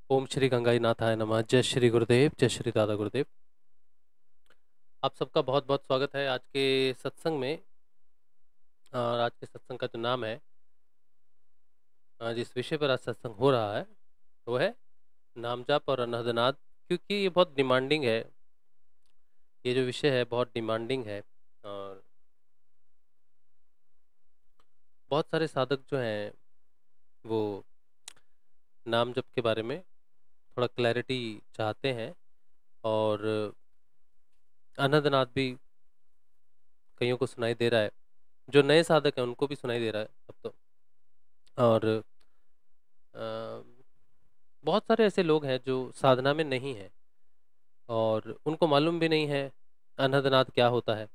ओम श्री गंगाई नाथाय नमः। जय श्री गुरुदेव, जय श्री दादा गुरुदेव। आप सबका बहुत बहुत स्वागत है आज के सत्संग में। और आज के सत्संग का जो नाम है, जिस विषय पर आज सत्संग हो रहा है वो है नाम जाप और अनहदनाद। क्योंकि ये बहुत डिमांडिंग है, ये जो विषय है बहुत डिमांडिंग है। और बहुत सारे साधक जो हैं वो नाम जप के बारे में थोड़ा क्लैरिटी चाहते हैं। और अनहदनाद भी कईयों को सुनाई दे रहा है, जो नए साधक हैं उनको भी सुनाई दे रहा है अब तो। और अ, बहुत सारे ऐसे लोग हैं जो साधना में नहीं हैं और उनको मालूम भी नहीं है अनहदनाद क्या होता है,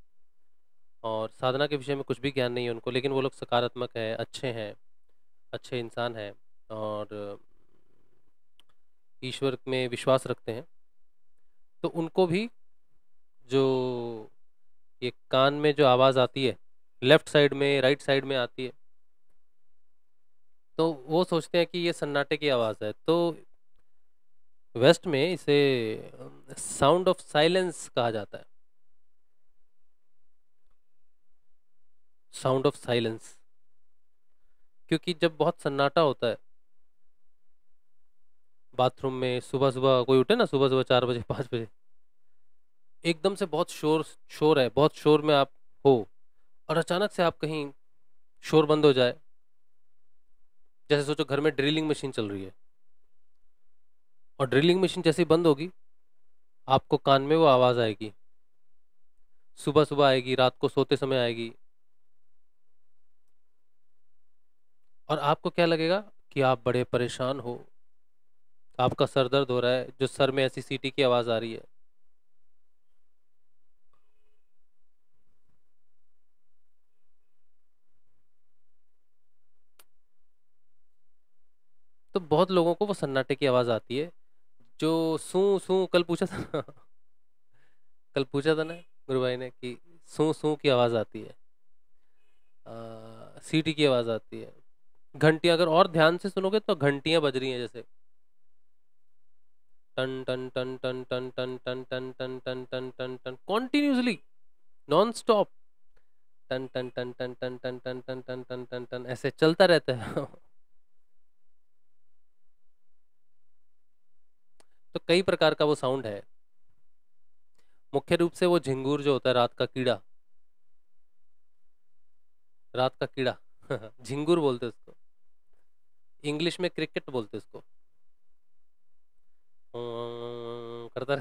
और साधना के विषय में कुछ भी ज्ञान नहीं है उनको। लेकिन वो लोग सकारात्मक हैं, अच्छे हैं, अच्छे इंसान हैं और ईश्वर में विश्वास रखते हैं। तो उनको भी जो ये कान में जो आवाज़ आती है, लेफ्ट साइड में राइट साइड में आती है, तो वो सोचते हैं कि ये सन्नाटे की आवाज़ है। तो वेस्ट में इसे साउंड ऑफ साइलेंस कहा जाता है। साउंड ऑफ साइलेंस, क्योंकि जब बहुत सन्नाटा होता है बाथरूम में, सुबह सुबह कोई उठे ना, सुबह सुबह 4 बजे 5 बजे, एकदम से बहुत शोर शोर है, बहुत शोर में आप हो और अचानक से आप कहीं शोर बंद हो जाए। जैसे सोचो घर में ड्रिलिंग मशीन चल रही है और ड्रिलिंग मशीन जैसे ही बंद होगी आपको कान में वो आवाज़ आएगी। सुबह सुबह आएगी, रात को सोते समय आएगी, और आपको क्या लगेगा कि आप बड़े परेशान हो, आपका सर दर्द हो रहा है, जो सर में ऐसी सीटी की आवाज़ आ रही है। तो बहुत लोगों को वो सन्नाटे की आवाज़ आती है, जो सू सू कल पूछा था ना, कल पूछा था ना गुरु भाई ने कि सू सू की आवाज़ आती है, सीटी की आवाज़ आती है। घंटियां अगर और ध्यान से सुनोगे तो घंटियां बज रही हैं, जैसे टन टन टन टन टन टन टन टन टन टन टन टन टन कॉन्टिन्यूसली, नॉन स्टॉप, टन टन टन टन टन टन टन टन टन टन टन टन ऐसे चलता रहता है। तो कई प्रकार का वो साउंड है। मुख्य रूप से वो झिंगूर जो होता है, रात का कीड़ा, रात का कीड़ा झिंगूर बोलते हैं उसको, इंग्लिश में क्रिकेट बोलते हैं उसको। करता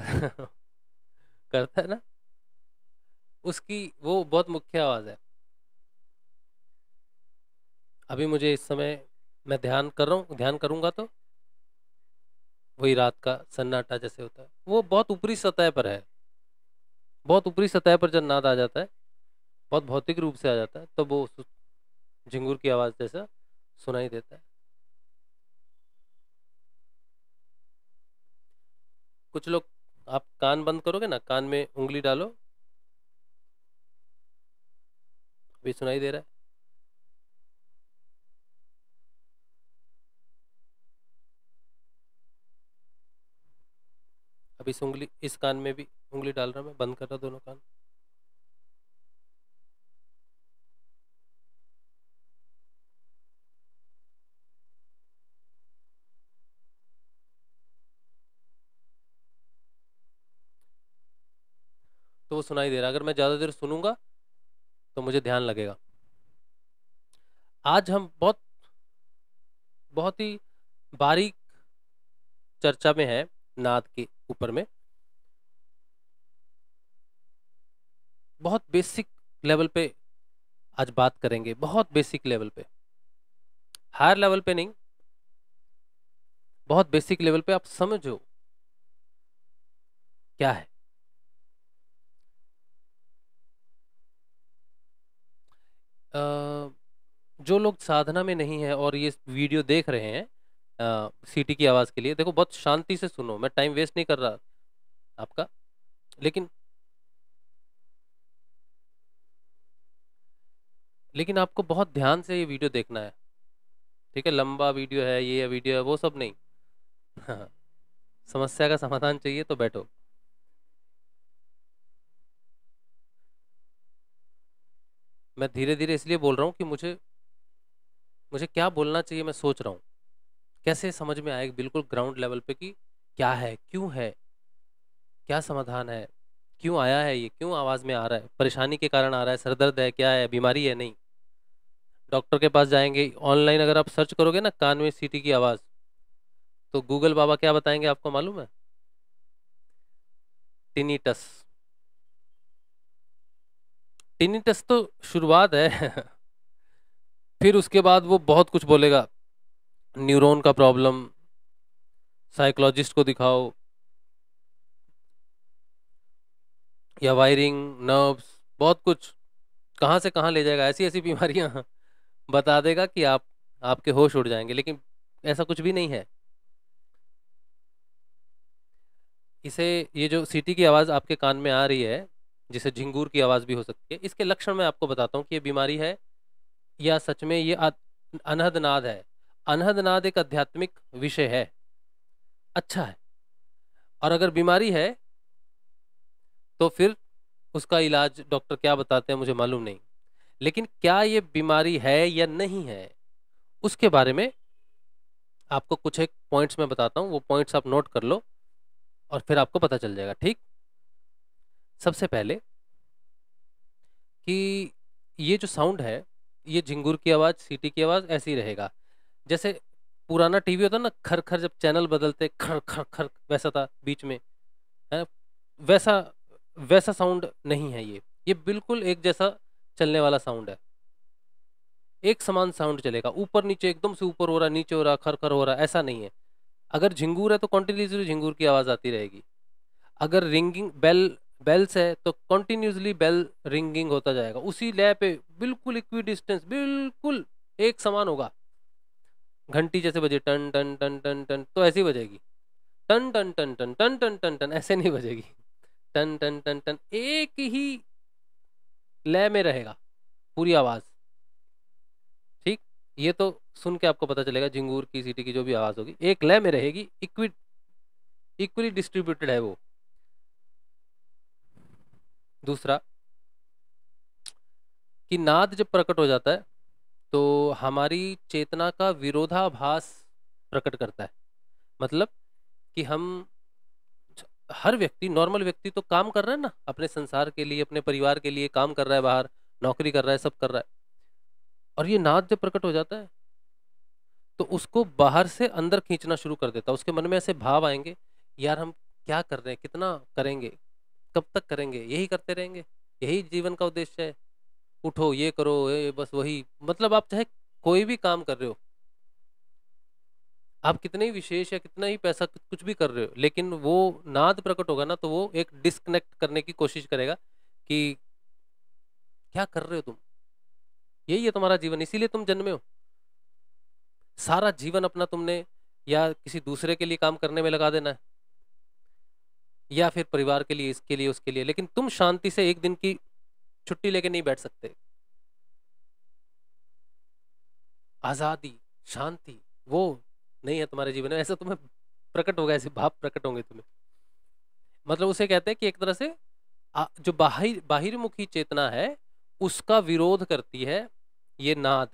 करता है ना, उसकी वो बहुत मुख्य आवाज है। अभी मुझे इस समय, मैं ध्यान कर रहा हूँ, ध्यान करूंगा तो वही रात का सन्नाटा जैसे होता है, वो बहुत ऊपरी सतह पर है। बहुत ऊपरी सतह पर जब नाद आ जाता है, बहुत भौतिक रूप से आ जाता है, तो वो झिंगुर की आवाज जैसा सुनाई देता है। कुछ लोग, आप कान बंद करोगे ना, कान में उंगली डालो, अभी सुनाई दे रहा है। अभी इस उंगली, इस कान में भी उंगली डाल रहा हूं मैं, बंद कर रहा दोनों कान। तो वो सुनाई दे रहा है। अगर मैं ज्यादा देर सुनूंगा तो मुझे ध्यान लगेगा। आज हम बहुत बहुत ही बारीक चर्चा में है नाद के ऊपर में, बहुत बेसिक लेवल पे आज बात करेंगे, बहुत बेसिक लेवल पे, हायर लेवल पे नहीं, बहुत बेसिक लेवल पे आप समझो क्या है। अ, जो लोग साधना में नहीं है और ये वीडियो देख रहे हैं सीटी की आवाज़ के लिए, देखो बहुत शांति से सुनो, मैं टाइम वेस्ट नहीं कर रहा आपका। लेकिन लेकिन आपको बहुत ध्यान से ये वीडियो देखना है, ठीक है? लंबा वीडियो है, ये वीडियो है, वो सब नहीं। हाँ, समस्या का समाधान चाहिए तो बैठो। मैं धीरे धीरे इसलिए बोल रहा हूँ कि मुझे मुझे क्या बोलना चाहिए मैं सोच रहा हूँ, कैसे समझ में आए बिल्कुल ग्राउंड लेवल पे कि क्या है, क्यों है, क्या समाधान है, क्यों आया है, ये क्यों आवाज में आ रहा है, परेशानी के कारण आ रहा है, सरदर्द है, क्या है, बीमारी है, नहीं। डॉक्टर के पास जाएंगे, ऑनलाइन अगर आप सर्च करोगे ना कान में सीटी की आवाज, तो गूगल बाबा क्या बताएंगे आपको मालूम है? टिनिटस। टिनिटस तो शुरुआत है। फिर उसके बाद वो बहुत कुछ बोलेगा, न्यूरॉन का प्रॉब्लम, साइकोलॉजिस्ट को दिखाओ, या वायरिंग, नर्व्स, बहुत कुछ, कहाँ से कहाँ ले जाएगा, ऐसी ऐसी बीमारियां बता देगा कि आपके होश उड़ जाएंगे, लेकिन ऐसा कुछ भी नहीं है। इसे, ये जो सीटी की आवाज़ आपके कान में आ रही है, जिसे झिंगूर की आवाज़ भी हो सकती है, इसके लक्षण मैं आपको बताता हूँ कि ये बीमारी है या सच में ये अनहद नाद है। अनहद नाद एक आध्यात्मिक विषय है, अच्छा है। और अगर बीमारी है तो फिर उसका इलाज डॉक्टर क्या बताते हैं मुझे मालूम नहीं, लेकिन क्या ये बीमारी है या नहीं है, उसके बारे में आपको कुछ एक पॉइंट्स में बताता हूँ, वो पॉइंट्स आप नोट कर लो और फिर आपको पता चल जाएगा, ठीक। सबसे पहले कि ये जो साउंड है, ये झिंगुर की आवाज़, सीटी की आवाज़ ऐसी ही रहेगा। जैसे पुराना टीवी होता ना, खर खर जब चैनल बदलते खर खर खर वैसा था बीच में, है, वैसा वैसा साउंड नहीं है ये बिल्कुल एक जैसा चलने वाला साउंड है, एक समान साउंड चलेगा, ऊपर नीचे, एकदम से ऊपर हो रहा, नीचे हो रहा, खर खर हो रहा, ऐसा नहीं है। अगर झिंगूर है तो कॉन्टिन्यूसली झिंगूर की आवाज़ आती रहेगी। अगर रिंगिंग बेल्स है तो कॉन्टिन्यूसली बेल रिंगिंग होता जाएगा उसी लय पे, बिल्कुल इक्वी डिस्टेंस, बिल्कुल एक समान होगा। घंटी जैसे बजे टन टन टन टन टन तो ऐसी बजेगी, टन टन टन टन टन टन टन टन ऐसे नहीं बजेगी, टन टन टन टन एक ही लय में रहेगा पूरी आवाज, ठीक। ये तो सुन के आपको पता चलेगा झिंगूर की सीटी की जो भी आवाज होगी एक लय में रहेगी, इक्वली डिस्ट्रीब्यूटेड है वो। दूसरा कि नाद जब प्रकट हो जाता है तो हमारी चेतना का विरोधाभास प्रकट करता है। मतलब कि हम, हर व्यक्ति, नॉर्मल व्यक्ति तो काम कर रहा है ना, अपने संसार के लिए, अपने परिवार के लिए काम कर रहा है, बाहर नौकरी कर रहा है, सब कर रहा है, और ये नाद जब प्रकट हो जाता है तो उसको बाहर से अंदर खींचना शुरू कर देता है। उसके मन में ऐसे भाव आएंगे, यार हम क्या कर रहे हैं, कितना करेंगे, कब तक करेंगे, यही करते रहेंगे, यही जीवन का उद्देश्य है, उठो ये करो, ये बस वही, मतलब आप चाहे कोई भी काम कर रहे हो, आप कितने ही विशेष या कितना ही पैसा कुछ भी कर रहे हो, लेकिन वो नाद प्रकट होगा ना तो वो एक डिस्कनेक्ट करने की कोशिश करेगा कि क्या कर रहे हो तुम, यही है तुम्हारा जीवन, इसीलिए तुम जन्मे हो। सारा जीवन अपना तुमने या किसी दूसरे के लिए काम करने में लगा देना है, या फिर परिवार के लिए, इसके लिए, उसके लिए, लेकिन तुम शांति से एक दिन की छुट्टी लेके नहीं बैठ सकते। आजादी, शांति, वो नहीं है तुम्हारे जीवन में, ऐसा तुम्हें प्रकट होगा, ऐसे भाव प्रकट होंगे तुम्हें। मतलब उसे कहते हैं कि एक तरह से जो बाहिर्मुखी चेतना है उसका विरोध करती है ये नाद।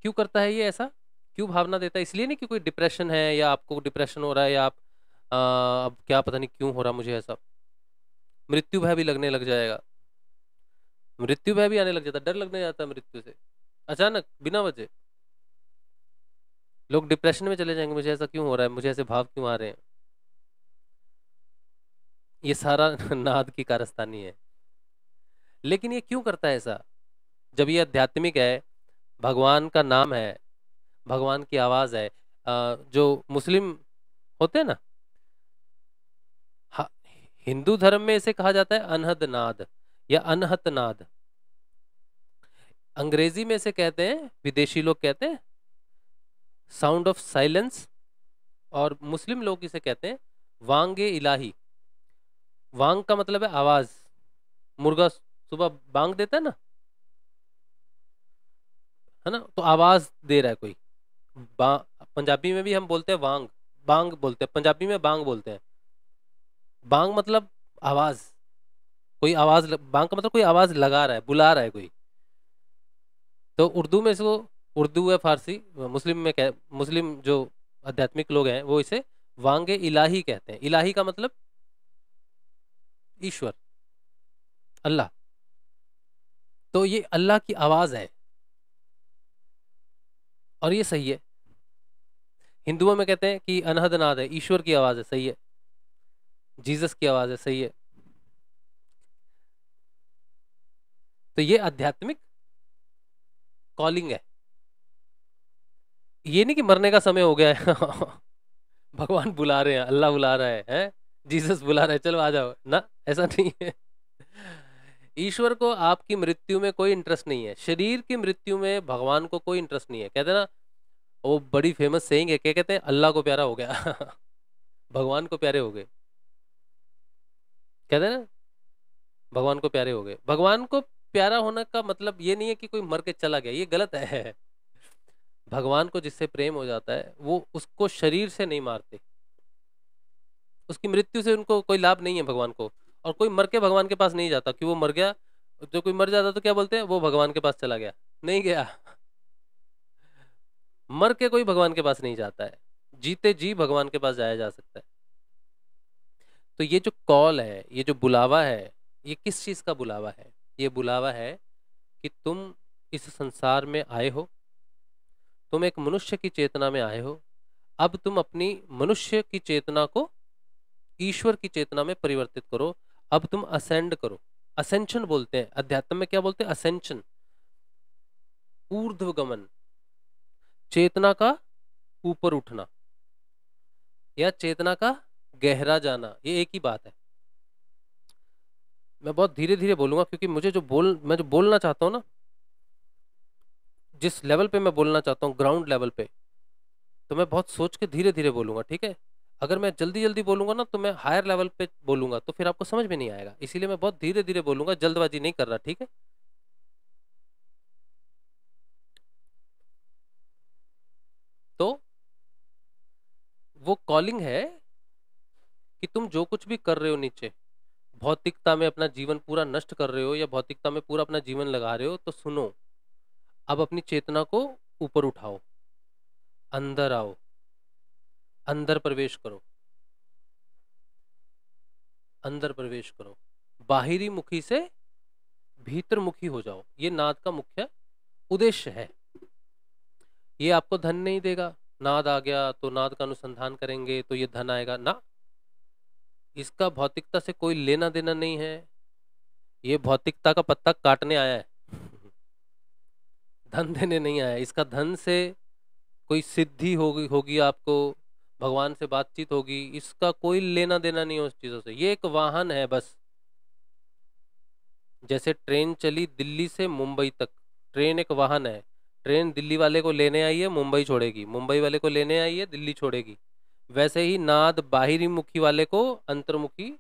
क्यों करता है ये ऐसा, क्यों भावना देता है? इसलिए नहीं कि कोई डिप्रेशन है या आपको डिप्रेशन हो रहा है, या आप अब क्या पता नहीं क्यों हो रहा मुझे ऐसा, मृत्यु भय भी लगने लग जाएगा, मृत्यु भय भी आने लग जाता है, डर लगने जाता है मृत्यु से अचानक बिना वजह, लोग डिप्रेशन में चले जाएंगे, मुझे ऐसा क्यों हो रहा है, मुझे ऐसे भाव क्यों आ रहे हैं। ये सारा नाद की कारस्तानी है। लेकिन ये क्यों करता है ऐसा, जब ये आध्यात्मिक है, भगवान का नाम है, भगवान की आवाज है। जो मुस्लिम होते हैं ना, हाँ, हिंदू धर्म में इसे कहा जाता है अनहद नाद या अनहत नाद, अंग्रेजी में इसे कहते हैं, विदेशी लोग कहते हैं साउंड ऑफ साइलेंस, और मुस्लिम लोग इसे कहते हैं वांगे इलाही। वांग का मतलब है आवाज, मुर्गा सुबह बांग देता है ना, है ना, तो आवाज दे रहा है कोई। पंजाबी में भी हम बोलते हैं वांग, बांग बोलते हैं, पंजाबी में बांग बोलते हैं। बांग मतलब आवाज, कोई आवाज बांग का मतलब कोई आवाज लगा रहा है, बुला रहा है कोई। तो उर्दू में इसको, उर्दू है फारसी, मुस्लिम में मुस्लिम जो आध्यात्मिक लोग हैं वो इसे वांगे इलाही कहते हैं। इलाही का मतलब ईश्वर, अल्लाह। तो ये अल्लाह की आवाज है और ये सही है। हिंदुओं में कहते हैं कि अनहद नाद है, ईश्वर की आवाज है, सही है। जीसस की आवाज है, सही है। तो ये आध्यात्मिक कॉलिंग है। ये नहीं कि मरने का समय हो गया है भगवान बुला रहे हैं, अल्लाह बुला रहा है, जीसस बुला रहा है, चलो आ जाओ ना, ऐसा नहीं है। ईश्वर को आपकी मृत्यु में कोई इंटरेस्ट नहीं है, शरीर की मृत्यु में भगवान को कोई इंटरेस्ट नहीं है। कहते हैं ना, वो बड़ी फेमस सेइंग है, क्या कहते हैं, अल्लाह को प्यारा हो गया भगवान को प्यारे हो गए, कहते हैं ना, भगवान को प्यारे हो गए। भगवान को प्यारा होने का मतलब ये नहीं है कि कोई मर के चला गया, ये गलत है। भगवान को जिससे प्रेम हो जाता है वो उसको शरीर से नहीं मारते, उसकी मृत्यु से उनको कोई लाभ नहीं है भगवान को। और कोई मर के भगवान के पास नहीं जाता कि वो मर गया। जो कोई मर जाता तो क्या बोलते हैं, वो भगवान के पास चला गया, नहीं गया। मर के कोई भगवान के पास नहीं जाता है, जीते जी भगवान के पास जाया जा सकता है। तो ये जो कॉल है, ये जो बुलावा है, ये किस चीज का बुलावा है? ये बुलावा है कि तुम इस संसार में आए हो, तुम एक मनुष्य की चेतना में आए हो, अब तुम अपनी मनुष्य की चेतना को ईश्वर की चेतना में परिवर्तित करो। अब तुम असेंड करो। असेंशन बोलते हैं अध्यात्म में, क्या बोलते हैं, असेंशन, ऊर्ध्वगमन, चेतना का ऊपर उठना या चेतना का गहरा जाना, ये एक ही बात है। मैं बहुत धीरे धीरे बोलूंगा क्योंकि मैं जो बोलना चाहता हूँ ना, जिस लेवल पे मैं बोलना चाहता हूँ, ग्राउंड लेवल पे, तो मैं बहुत सोच के धीरे धीरे बोलूंगा, ठीक है। अगर मैं जल्दी जल्दी बोलूंगा ना तो मैं हायर लेवल पे बोलूंगा तो फिर आपको समझ में नहीं आएगा, इसीलिए मैं बहुत धीरे धीरे बोलूंगा, जल्दबाजी नहीं कर रहा, ठीक है। तो वो कॉलिंग है कि तुम जो कुछ भी कर रहे हो नीचे, भौतिकता में अपना जीवन पूरा नष्ट कर रहे हो या भौतिकता में पूरा अपना जीवन लगा रहे हो, तो सुनो, अब अपनी चेतना को ऊपर उठाओ, अंदर आओ, अंदर प्रवेश करो, अंदर प्रवेश करो, बाहिरी मुखी से भीतर मुखी हो जाओ। ये नाद का मुख्य उद्देश्य है। ये आपको धन नहीं देगा, नाद आ गया तो नाद का अनुसंधान करेंगे तो ये धन आएगा ना, इसका भौतिकता से कोई लेना देना नहीं है। ये भौतिकता का पत्ता काटने आया है धन देने नहीं आया। इसका धन से कोई सिद्धि होगी होगी आपको, भगवान से बातचीत होगी, इसका कोई लेना देना नहीं है उस चीजों से। ये एक वाहन है बस। जैसे ट्रेन चली दिल्ली से मुंबई तक, ट्रेन एक वाहन है। ट्रेन दिल्ली वाले को लेने आई है, मुंबई छोड़ेगी, मुंबई वाले को लेने आई है, दिल्ली छोड़ेगी। वैसे ही नाद बाहिरी मुखी वाले को अंतर्मुखी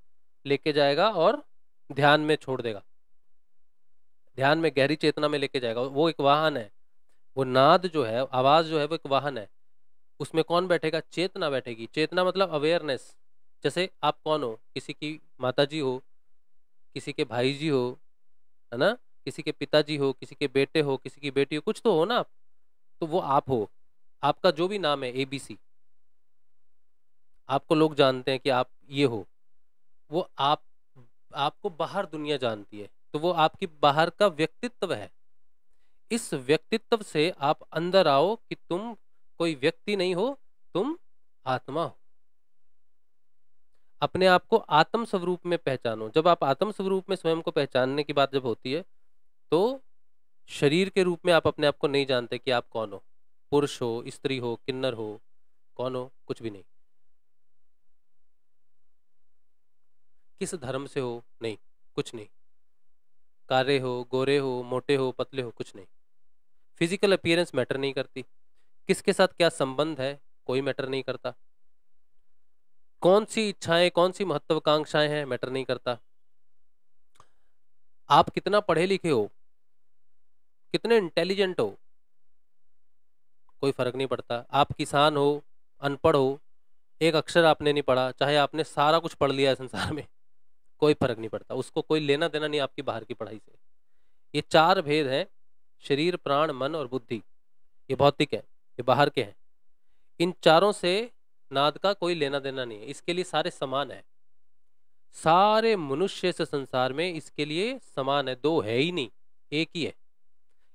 लेके जाएगा और ध्यान में छोड़ देगा, ध्यान में गहरी चेतना में लेके जाएगा। वो एक वाहन है। वो नाद जो है, आवाज जो है, वो एक वाहन है। उसमें कौन बैठेगा? चेतना बैठेगी। चेतना मतलब अवेयरनेस। जैसे आप कौन हो, किसी की माता जी हो, किसी के भाई जी हो, है ना, किसी के पिताजी हो, किसी के बेटे हो, किसी की बेटी हो, कुछ तो हो ना आप। तो वो आप हो। आपका जो भी नाम है ABC, आपको लोग जानते हैं कि आप ये हो। वो आप, आपको बाहर दुनिया जानती है, तो वो आपकी बाहर का व्यक्तित्व है। इस व्यक्तित्व से आप अंदर आओ कि तुम कोई व्यक्ति नहीं हो, तुम आत्मा हो। अपने आप को आत्म स्वरूप में पहचानो। जब आप आत्म स्वरूप में स्वयं को पहचानने की बात जब होती है, तो शरीर के रूप में आप अपने आप को नहीं जानते कि आप कौन हो, पुरुष हो, स्त्री हो, किन्नर हो, कौन हो, कुछ भी नहीं। किस धर्म से हो, नहीं, कुछ नहीं। काले हो, गोरे हो, मोटे हो, पतले हो, कुछ नहीं। फिजिकल अपीयरेंस मैटर नहीं करती। किसके साथ क्या संबंध है, कोई मैटर नहीं करता। कौन सी इच्छाएं, कौन सी महत्वाकांक्षाएं हैं, मैटर नहीं करता। आप कितना पढ़े लिखे हो, कितने इंटेलिजेंट हो, कोई फर्क नहीं पड़ता। आप किसान हो, अनपढ़ हो, एक अक्षर आपने नहीं पढ़ा, चाहे आपने सारा कुछ पढ़ लिया है संसार में, कोई फर्क नहीं पड़ता, उसको कोई लेना देना नहीं आपकी बाहर की पढ़ाई से। ये चार भेद हैं, शरीर, प्राण, मन और बुद्धि। ये भौतिक है, ये बाहर के हैं। इन चारों से नाद का कोई लेना देना नहीं है, इसके लिए सारे समान है। सारे मनुष्य से संसार में इसके लिए समान है, दो है ही नहीं, एक ही है।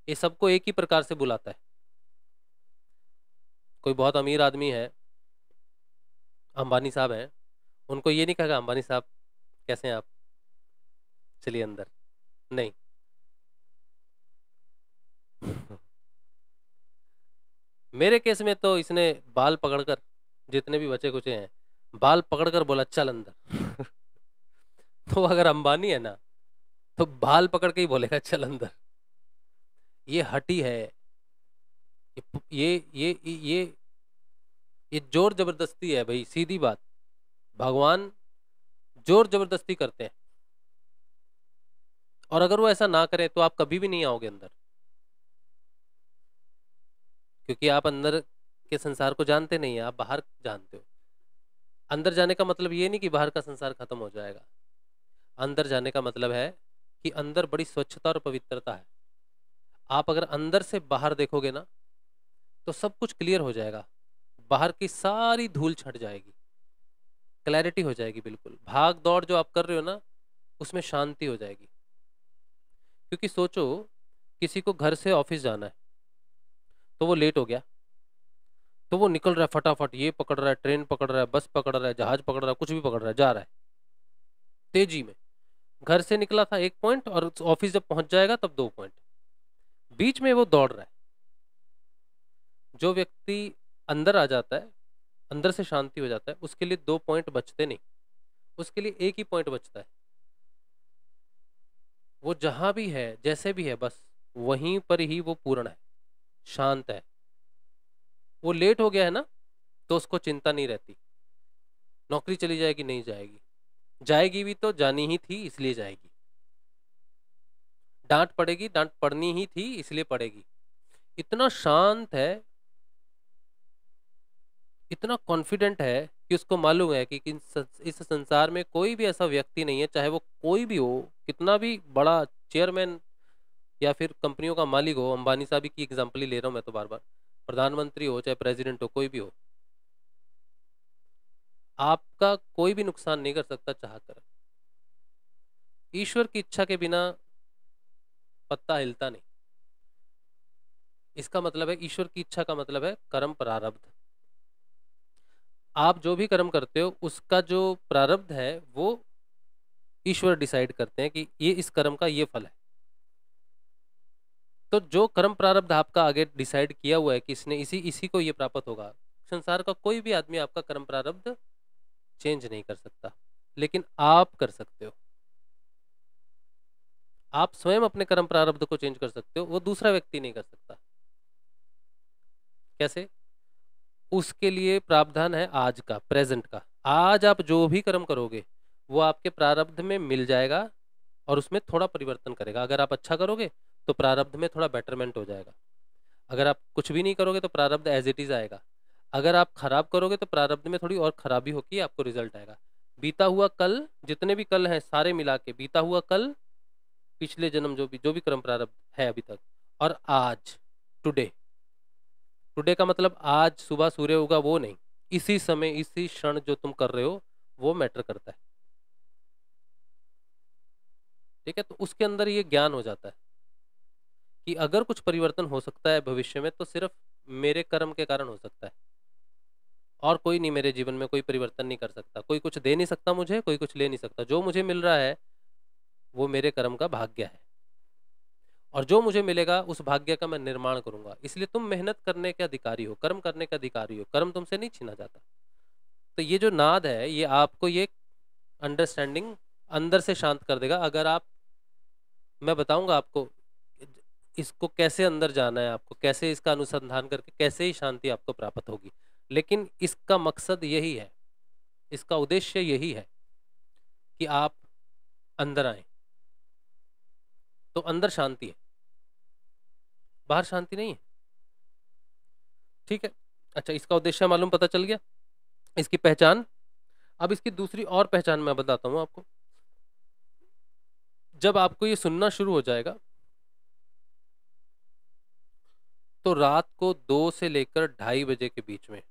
ये सबको एक ही प्रकार से बुलाता है। कोई बहुत अमीर आदमी है, अंबानी साहब हैं, उनको ये नहीं कहेगा अंबानी साहब कैसे हैं आप, चलिए अंदर, नहीं। मेरे केस में तो इसने बाल पकड़कर, जितने भी बचे कुचे हैं, बाल पकड़कर बोला चल अंदर। तो अगर अंबानी है ना, तो बाल पकड़ के ही बोलेगा चल अंदर। ये हटी है, ये ये ये ये, ये जोर जबरदस्ती है भाई, सीधी बात। भगवान जोर जबरदस्ती करते हैं, और अगर वो ऐसा ना करें तो आप कभी भी नहीं आओगे अंदर, क्योंकि आप अंदर के संसार को जानते नहीं है, आप बाहर जानते हो। अंदर जाने का मतलब ये नहीं कि बाहर का संसार खत्म हो जाएगा। अंदर जाने का मतलब है कि अंदर बड़ी स्वच्छता और पवित्रता है। आप अगर अंदर से बाहर देखोगे ना, तो सब कुछ क्लियर हो जाएगा, बाहर की सारी धूल छट जाएगी, क्लैरिटी हो जाएगी बिल्कुल। भाग दौड़ जो आप कर रहे हो ना, उसमें शांति हो जाएगी। क्योंकि सोचो, किसी को घर से ऑफिस जाना है, तो वो लेट हो गया, तो वो निकल रहा है फटाफट, ये पकड़ रहा है, ट्रेन पकड़ रहा है, बस पकड़ रहा है, जहाज पकड़ रहा है, कुछ भी पकड़ रहा है, जा रहा है तेजी में। घर से निकला था 1 पॉइंट, और ऑफिस जब पहुंच जाएगा तब 2 पॉइंट, बीच में वो दौड़ रहा है। जो व्यक्ति अंदर आ जाता है, अंदर से शांति हो जाता है, उसके लिए 2 पॉइंट बचते नहीं, उसके लिए एक ही पॉइंट बचता है। वो जहां भी है, जैसे भी है, बस वहीं पर ही वो पूर्ण है, शांत है। वो लेट हो गया है ना, तो उसको चिंता नहीं रहती, नौकरी चली जाएगी नहीं जाएगी, जाएगी भी तो जानी ही थी इसलिए जाएगी, डांट पड़ेगी, डांट पड़नी ही थी इसलिए पड़ेगी। इतना शांत है, इतना कॉन्फिडेंट है कि उसको मालूम है कि इस संसार में कोई भी ऐसा व्यक्ति नहीं है, चाहे वो कोई भी हो, कितना भी बड़ा चेयरमैन या फिर कंपनियों का मालिक हो, अंबानी साहब की एग्जांपल ही ले रहा हूं मैं तो बार बार, प्रधानमंत्री हो चाहे प्रेसिडेंट हो, कोई भी हो, आपका कोई भी नुकसान नहीं कर सकता चाहकर। ईश्वर की इच्छा के बिना पत्ता हिलता नहीं। इसका मतलब है, ईश्वर की इच्छा का मतलब है कर्म प्रारब्ध। आप जो भी कर्म करते हो, उसका जो प्रारब्ध है वो ईश्वर डिसाइड करते हैं कि ये इस कर्म का ये फल है। तो जो कर्म प्रारब्ध आपका आगे डिसाइड किया हुआ है कि इसने इसी इसी को ये प्राप्त होगा, संसार का कोई भी आदमी आपका कर्म प्रारब्ध चेंज नहीं कर सकता, लेकिन आप कर सकते हो। आप स्वयं अपने कर्म प्रारब्ध को चेंज कर सकते हो, वो दूसरा व्यक्ति नहीं कर सकता। कैसे? उसके लिए प्रावधान है आज का, प्रेजेंट का। आज आप जो भी कर्म करोगे वो आपके प्रारब्ध में मिल जाएगा, और उसमें थोड़ा परिवर्तन करेगा। अगर आप अच्छा करोगे तो प्रारब्ध में थोड़ा बेटरमेंट हो जाएगा, अगर आप कुछ भी नहीं करोगे तो प्रारब्ध एज इट इज आएगा। अगर आप खराब करोगे तो प्रारब्ध में थोड़ी और खराबी होगी, आपको रिजल्ट आएगा। बीता हुआ कल, जितने भी कल हैं सारे मिला के, बीता हुआ कल, पिछले जन्म जो भी कर्म प्रारब्ध है अभी तक, और आज, टुडे। टुडे का मतलब आज सुबह सूर्य उगा वो नहीं, इसी समय इसी क्षण जो तुम कर रहे हो वो मैटर करता है। ठीक है, तो उसके अंदर ये ज्ञान हो जाता है कि अगर कुछ परिवर्तन हो सकता है भविष्य में, तो सिर्फ मेरे कर्म के कारण हो सकता है, और कोई नहीं मेरे जीवन में कोई परिवर्तन नहीं कर सकता। कोई कुछ दे नहीं सकता मुझे, कोई कुछ ले नहीं सकता। जो मुझे मिल रहा है वो मेरे कर्म का भाग्य है, और जो मुझे मिलेगा उस भाग्य का मैं निर्माण करूंगा। इसलिए तुम मेहनत करने के अधिकारी हो, कर्म करने के अधिकारी हो, कर्म तुमसे नहीं छीना जाता। तो ये जो नाद है, ये आपको ये अंडरस्टैंडिंग अंदर से शांत कर देगा। अगर आप, मैं बताऊंगा आपको इसको कैसे अंदर जाना है, आपको कैसे इसका अनुसंधान करके कैसे ही शांति आपको प्राप्त होगी। लेकिन इसका मकसद यही है, इसका उद्देश्य यही है कि आप अंदर आए। तो अंदर शांति है, बाहर शांति नहीं है। ठीक है, अच्छा, इसका उद्देश्य मालूम, पता चल गया। इसकी पहचान। अब इसकी दूसरी और पहचान मैं बताता हूँ आपको। जब आपको ये सुनना शुरू हो जाएगा तो रात को 2 से लेकर 2:30 बजे के बीच में,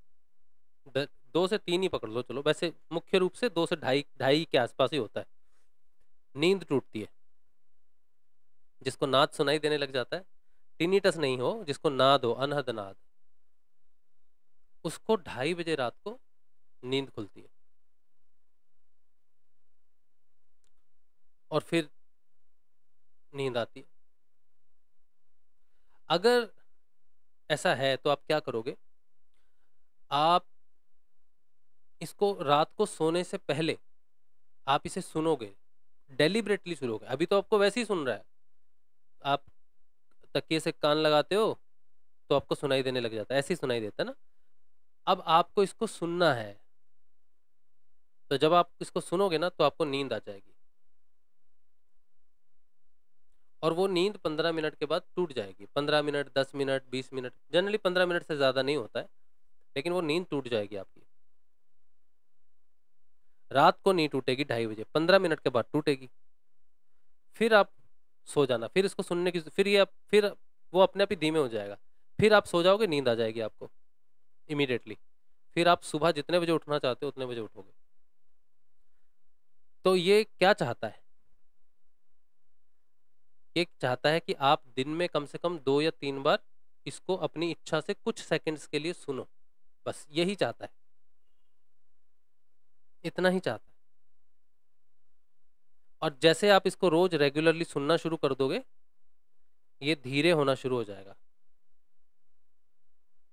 2 से 3 ही पकड़ लो, चलो वैसे मुख्य रूप से 2 से ढाई ढाई के आसपास ही होता है, नींद टूटती है। जिसको नाद सुनाई देने लग जाता है, टिनिटस नहीं हो, जिसको नाद हो, अनहद नाद, उसको 2:30 बजे रात को नींद खुलती है और फिर नींद आती है। अगर ऐसा है तो आप क्या करोगे, आप इसको रात को सोने से पहले आप इसे सुनोगे, डेलिबरेटली सुनोगे। अभी तो आपको वैसे ही सुन रहा है, आप तकिए से कान लगाते हो तो आपको सुनाई देने लग जाता है, ऐसे ही सुनाई देता है ना। अब आपको इसको सुनना है, तो जब आप इसको सुनोगे ना तो आपको नींद आ जाएगी, और वो नींद 15 मिनट के बाद टूट जाएगी। 15 minute, 10 minute, 20 minute, generally 15 minute से ज़्यादा नहीं होता है, लेकिन वो नींद टूट जाएगी आपकी। रात को नहीं टूटेगी 2:30 बजे, 15 मिनट के बाद टूटेगी। फिर आप सो जाना, फिर इसको सुनने की, फिर वो अपने आप ही धीमे हो जाएगा, फिर आप सो जाओगे, नींद आ जाएगी आपको इमीडिएटली। फिर आप सुबह जितने बजे उठना चाहते हो उतने बजे उठोगे। तो ये क्या चाहता है, ये चाहता है कि आप दिन में कम से कम 2 या 3 बार इसको अपनी इच्छा से कुछ सेकंड्स के लिए सुनो, बस यही चाहता है, इतना ही चाहता है। और जैसे आप इसको रोज रेगुलरली सुनना शुरू कर दोगे, ये धीरे होना शुरू हो जाएगा,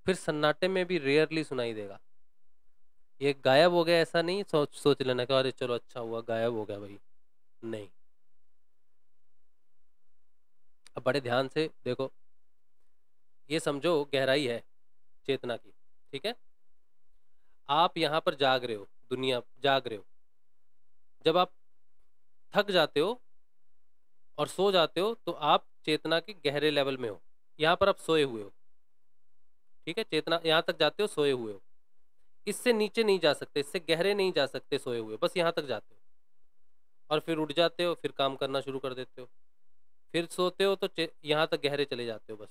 फिर सन्नाटे में भी रेयरली सुनाई देगा। ये गायब हो गया ऐसा नहीं सोच लेना कि अरे चलो अच्छा हुआ गायब हो गया भाई, नहीं। अब बड़े ध्यान से देखो, ये समझो गहराई है चेतना की, ठीक है। आप यहाँ पर जाग रहे हो, दुनिया जाग रहे हो। जब आप थक जाते हो और सो जाते हो तो आप चेतना के गहरे लेवल में हो, यहाँ पर आप सोए हुए हो, ठीक है। चेतना यहाँ तक जाते हो, सोए हुए हो, इससे नीचे नहीं जा सकते, इससे गहरे नहीं जा सकते सोए हुए, बस यहाँ तक जाते हो और फिर उठ जाते हो, फिर काम करना शुरू कर देते हो, फिर सोते हो तो यहाँ तक गहरे चले जाते हो बस।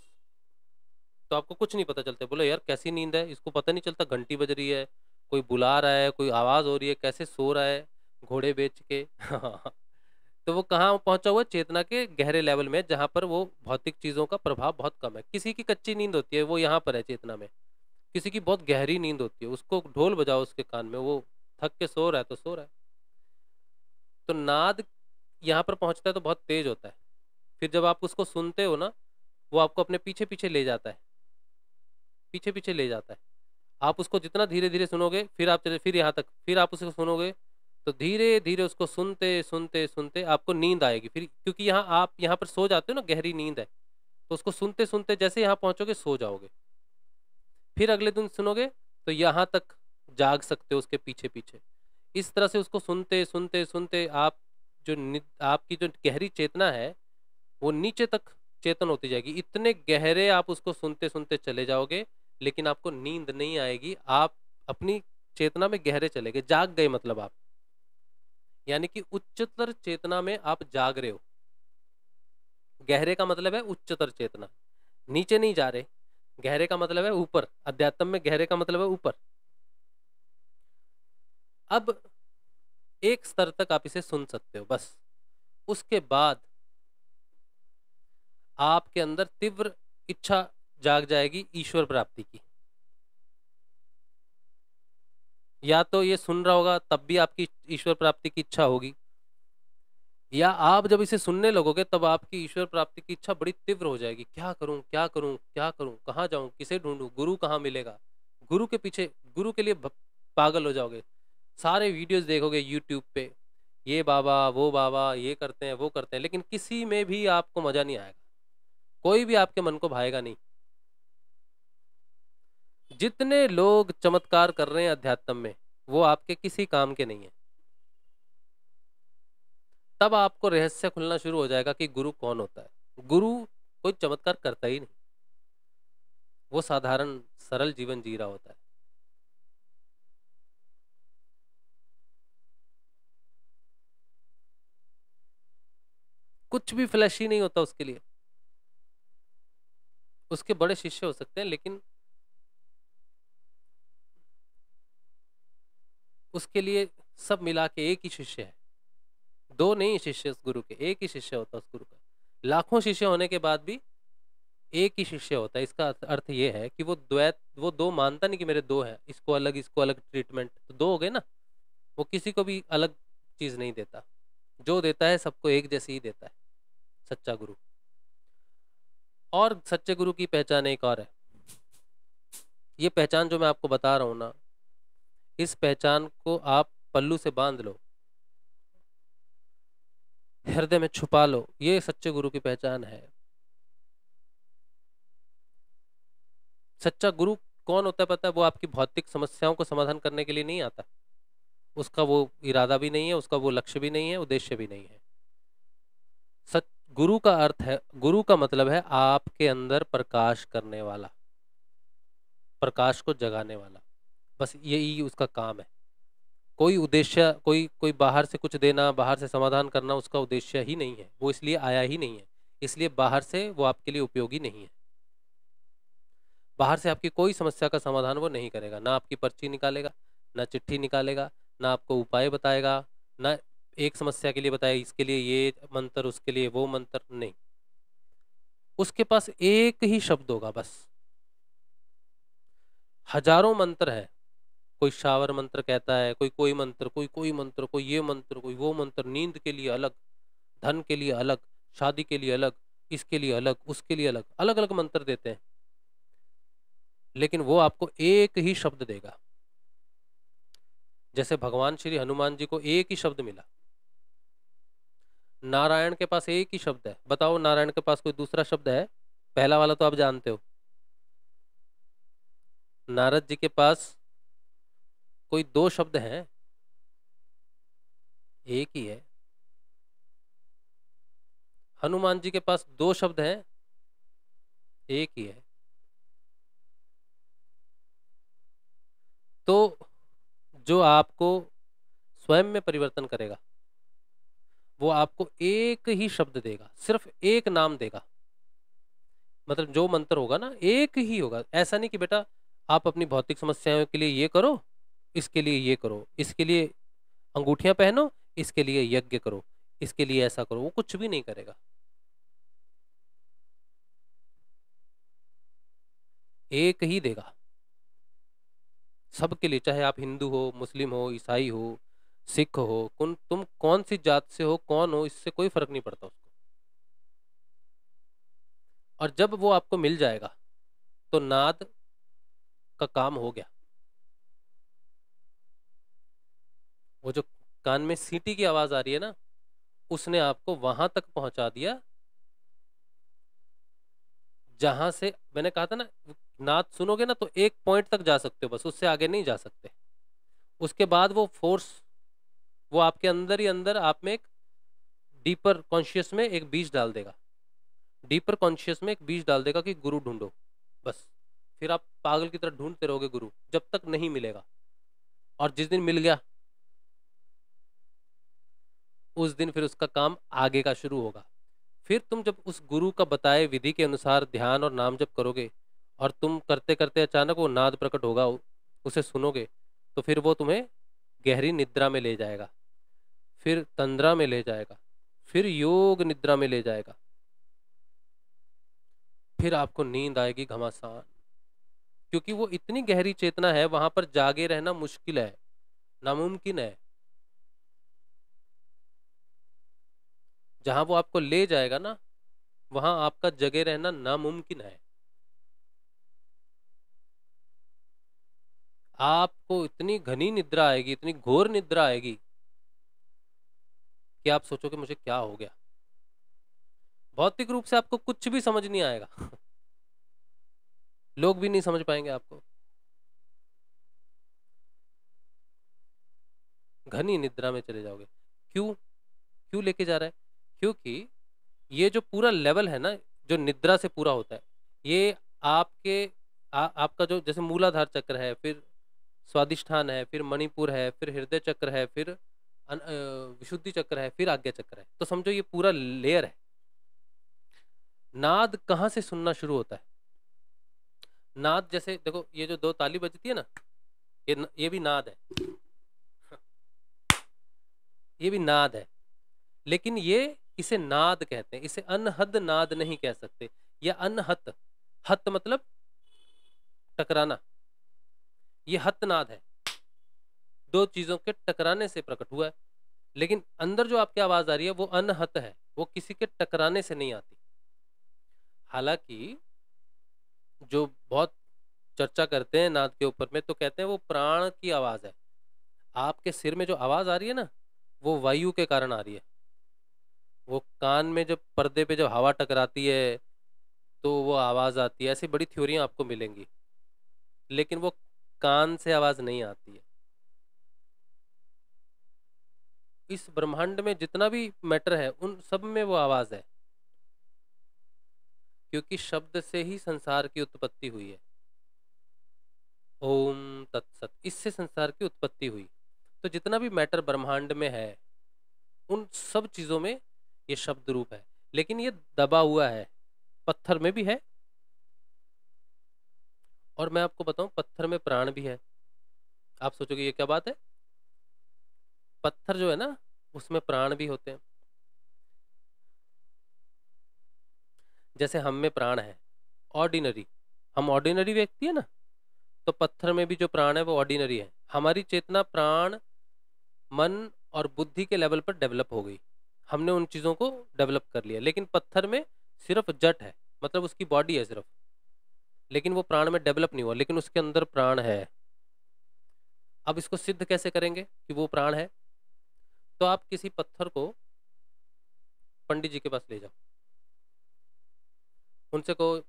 तो आपको कुछ नहीं पता चलता, बोलो यार कैसी नींद है, इसको पता नहीं चलता घंटी बज रही है, कोई बुला रहा है, कोई आवाज़ हो रही है, कैसे सो रहा है घोड़े बेच के तो वो कहाँ पहुंचा हुआ, चेतना के गहरे लेवल में, जहाँ पर वो भौतिक चीज़ों का प्रभाव बहुत कम है। किसी की कच्ची नींद होती है, वो यहाँ पर है चेतना में, किसी की बहुत गहरी नींद होती है, उसको ढोल बजाओ उसके कान में, वो थक के सो रहा है तो सो रहा है। तो नाद यहाँ पर पहुँचता है तो बहुत तेज होता है, फिर जब आप उसको सुनते हो ना, वो आपको अपने पीछे पीछे ले जाता है, पीछे पीछे ले जाता है। आप उसको जितना धीरे धीरे सुनोगे, फिर आप चले, फिर यहाँ तक, फिर आप उसको सुनोगे तो धीरे धीरे उसको सुनते सुनते सुनते आपको नींद आएगी। फिर क्योंकि यहाँ आप यहाँ पर सो जाते हो ना, गहरी नींद है, तो उसको सुनते सुनते जैसे यहाँ पहुँचोगे सो जाओगे। फिर अगले दिन सुनोगे तो यहाँ तक जाग सकते हो उसके पीछे पीछे। इस तरह से उसको सुनते सुनते सुनते आप आपकी जो गहरी चेतना है वो नीचे तक चेतन होती जाएगी, इतने गहरे आप उसको सुनते सुनते चले जाओगे, लेकिन आपको नींद नहीं आएगी। आप अपनी चेतना में गहरे चले गए, जाग गए मतलब आप, यानी कि उच्चतर चेतना में आप जाग रहे हो। गहरे का मतलब है उच्चतर चेतना, नीचे नहीं जा रहे। गहरे का मतलब है ऊपर, अध्यात्म में गहरे का मतलब है ऊपर। अब एक स्तर तक आप इसे सुन सकते हो बस, उसके बाद आपके अंदर तीव्र इच्छा जाग जाएगी ईश्वर प्राप्ति की। या तो ये सुन रहा होगा तब भी आपकी ईश्वर प्राप्ति की इच्छा होगी, या आप जब इसे सुनने लगोगे तब आपकी ईश्वर प्राप्ति की इच्छा बड़ी तीव्र हो जाएगी। क्या करूं क्या करूं क्या करूं, कहाँ जाऊं, किसे ढूंढूं, गुरु कहाँ मिलेगा, गुरु के पीछे, गुरु के लिए पागल हो जाओगे। सारे वीडियोस देखोगे यूट्यूब पे, ये बाबा ये करते हैं वो करते हैं, लेकिन किसी में भी आपको मजा नहीं आएगा, कोई भी आपके मन को भाएगा नहीं। जितने लोग चमत्कार कर रहे हैं अध्यात्म में, वो आपके किसी काम के नहीं है। तब आपको रहस्य खुलना शुरू हो जाएगा कि गुरु कौन होता है। गुरु कोई चमत्कार करता ही नहीं, वो साधारण सरल जीवन जी रहा होता है। कुछ भी फ्लैशी नहीं होता उसके लिए। उसके बड़े शिष्य हो सकते हैं, लेकिन उसके लिए सब मिला के एक ही शिष्य है। दो नहीं शिष्य उस गुरु के, एक ही शिष्य होता है उस गुरु का। लाखों शिष्य होने के बाद भी एक ही शिष्य होता है। इसका अर्थ ये है कि वो दो मानता नहीं कि मेरे दो हैं, इसको अलग ट्रीटमेंट, तो दो हो गए ना। वो किसी को भी अलग चीज नहीं देता, जो देता है सबको एक जैसी ही देता है सच्चा गुरु। और सच्चे गुरु की पहचान एक और है। ये पहचान जो मैं आपको बता रहा हूं ना, इस पहचान को आप पल्लू से बांध लो, हृदय में छुपा लो। ये सच्चे गुरु की पहचान है। सच्चा गुरु कौन होता है पता है? वो आपकी भौतिक समस्याओं को समाधान करने के लिए नहीं आता। उसका वो इरादा भी नहीं है, उसका वो लक्ष्य भी नहीं है, उद्देश्य भी नहीं है। सच गुरु का अर्थ है, गुरु का मतलब है आपके अंदर प्रकाश करने वाला, प्रकाश को जगाने वाला। बस यही उसका काम है। कोई उद्देश्य, कोई बाहर से कुछ देना, बाहर से समाधान करना उसका उद्देश्य ही नहीं है। वो इसलिए आया ही नहीं है, इसलिए बाहर से वो आपके लिए उपयोगी नहीं है। बाहर से आपकी कोई समस्या का समाधान वो नहीं करेगा। ना आपकी पर्ची निकालेगा, ना चिट्ठी निकालेगा, ना आपको उपाय बताएगा, ना एक समस्या के लिए बताएगा इसके लिए ये मंत्र, उसके लिए वो मंत्र, नहीं। उसके पास एक ही शब्द होगा बस। हजारों मंत्र है, कोई शावर मंत्र कहता है, कोई मंत्र, कोई मंत्र, कोई ये मंत्र, कोई वो मंत्र। नींद के लिए अलग, धन के लिए अलग, शादी के लिए अलग, इसके लिए अलग, उसके लिए अलग, अलग अलग मंत्र देते हैं। लेकिन वो आपको एक ही शब्द देगा। जैसे भगवान श्री हनुमान जी को एक ही शब्द मिला। नारायण के पास एक ही शब्द है। बताओ नारायण के पास कोई दूसरा शब्द है? पहला वाला तो आप जानते हो। नारद जी के पास कोई दो शब्द हैं? एक ही है। हनुमान जी के पास दो शब्द हैं? एक ही है। तो जो आपको स्वयं में परिवर्तन करेगा, वो आपको एक ही शब्द देगा, सिर्फ एक नाम देगा। मतलब जो मंत्र होगा ना, एक ही होगा। ऐसा नहीं कि बेटा आप अपनी भौतिक समस्याओं के लिए ये करो, इसके लिए ये करो, इसके लिए अंगूठियां पहनो, इसके लिए यज्ञ करो, इसके लिए ऐसा करो। वो कुछ भी नहीं करेगा। एक ही देगा सबके लिए, चाहे आप हिंदू हो, मुस्लिम हो, ईसाई हो, सिख हो, तुम कौन सी जात से हो, कौन हो, इससे कोई फर्क नहीं पड़ता उसको। और जब वो आपको मिल जाएगा तो नाद का काम हो गया। वो जो कान में सीटी की आवाज आ रही है ना, उसने आपको वहां तक पहुंचा दिया जहां से मैंने कहा था ना, नाद सुनोगे ना तो एक पॉइंट तक जा सकते हो, बस उससे आगे नहीं जा सकते। उसके बाद वो फोर्स, वो आपके अंदर ही अंदर आप में एक डीपर कॉन्शियस में एक बीज डाल देगा। डीपर कॉन्शियस में एक बीज डाल देगा कि गुरु ढूंढो। बस फिर आप पागल की तरह ढूंढते रहोगे गुरु, जब तक नहीं मिलेगा। और जिस दिन मिल गया, उस दिन फिर उसका काम आगे का शुरू होगा। फिर तुम जब उस गुरु का बताए विधि के अनुसार ध्यान और नाम जप करोगे, और तुम करते करते अचानक वो नाद प्रकट होगा, उसे सुनोगे, तो फिर वो तुम्हें गहरी निद्रा में ले जाएगा, फिर तंद्रा में ले जाएगा, फिर योग निद्रा में ले जाएगा, फिर आपको नींद आएगी घमासान। क्योंकि वो इतनी गहरी चेतना है, वहां पर जागे रहना मुश्किल है, नामुमकिन है। जहां वो आपको ले जाएगा ना, वहां आपका जगे रहना नामुमकिन है। आपको इतनी घनी निद्रा आएगी, इतनी घोर निद्रा आएगी कि आप सोचोगे मुझे क्या हो गया। भौतिक रूप से आपको कुछ भी समझ नहीं आएगा। लोग भी नहीं समझ पाएंगे आपको। घनी निद्रा में चले जाओगे। क्यों? क्यों लेके जा रहा है? क्योंकि ये जो पूरा लेवल है ना, जो निद्रा से पूरा होता है, ये आपके आपका जो जैसे मूलाधार चक्र है, फिर स्वादिष्ठान है, फिर मणिपुर है, फिर हृदय चक्र है, फिर विशुद्धि चक्र है, फिर आज्ञा चक्र है। तो समझो ये पूरा लेयर है। नाद कहाँ से सुनना शुरू होता है? नाद जैसे देखो, ये जो दो ताली बजती है ना, ये भी नाद है, ये भी नाद है, लेकिन ये इसे नाद कहते हैं, इसे अनहद नाद नहीं कह सकते, या अनहत, हत मतलब टकराना, ये हत नाद है, दो चीजों के टकराने से प्रकट हुआ है। लेकिन अंदर जो आपकी आवाज आ रही है वो अनहत है, वो किसी के टकराने से नहीं आती। हालांकि जो बहुत चर्चा करते हैं नाद के ऊपर में, तो कहते हैं वो प्राण की आवाज है। आपके सिर में जो आवाज आ रही है ना, वो वायु के कारण आ रही है। वो कान में जब पर्दे पे जब हवा टकराती है तो वो आवाज आती है, ऐसी बड़ी थ्योरियां आपको मिलेंगी, लेकिन वो कान से आवाज नहीं आती है। इस ब्रह्मांड में जितना भी मैटर है उन सब में वो आवाज है, क्योंकि शब्द से ही संसार की उत्पत्ति हुई है। ओम तत्सत, इससे संसार की उत्पत्ति हुई। तो जितना भी मैटर ब्रह्मांड में है उन सब चीजों में ये शब्द रूप है, लेकिन ये दबा हुआ है, पत्थर में भी है। और मैं आपको बताऊं, पत्थर में प्राण भी है। आप सोचोगे ये क्या बात है, पत्थर जो है ना उसमें प्राण भी होते हैं। जैसे हम में प्राण है, ऑर्डिनरी, हम ऑर्डिनरी व्यक्ति है ना, तो पत्थर में भी जो प्राण है वो ऑर्डिनरी है। हमारी चेतना प्राण, मन और बुद्धि के लेवल पर डेवलप हो गई, हमने उन चीजों को डेवलप कर लिया। लेकिन पत्थर में सिर्फ जट है, मतलब उसकी बॉडी है सिर्फ, लेकिन वो प्राण में डेवलप नहीं हुआ, लेकिन उसके अंदर प्राण है। अब इसको सिद्ध कैसे करेंगे कि वो प्राण है? तो आप किसी पत्थर को पंडित जी के पास ले जाओ, उनसे कहो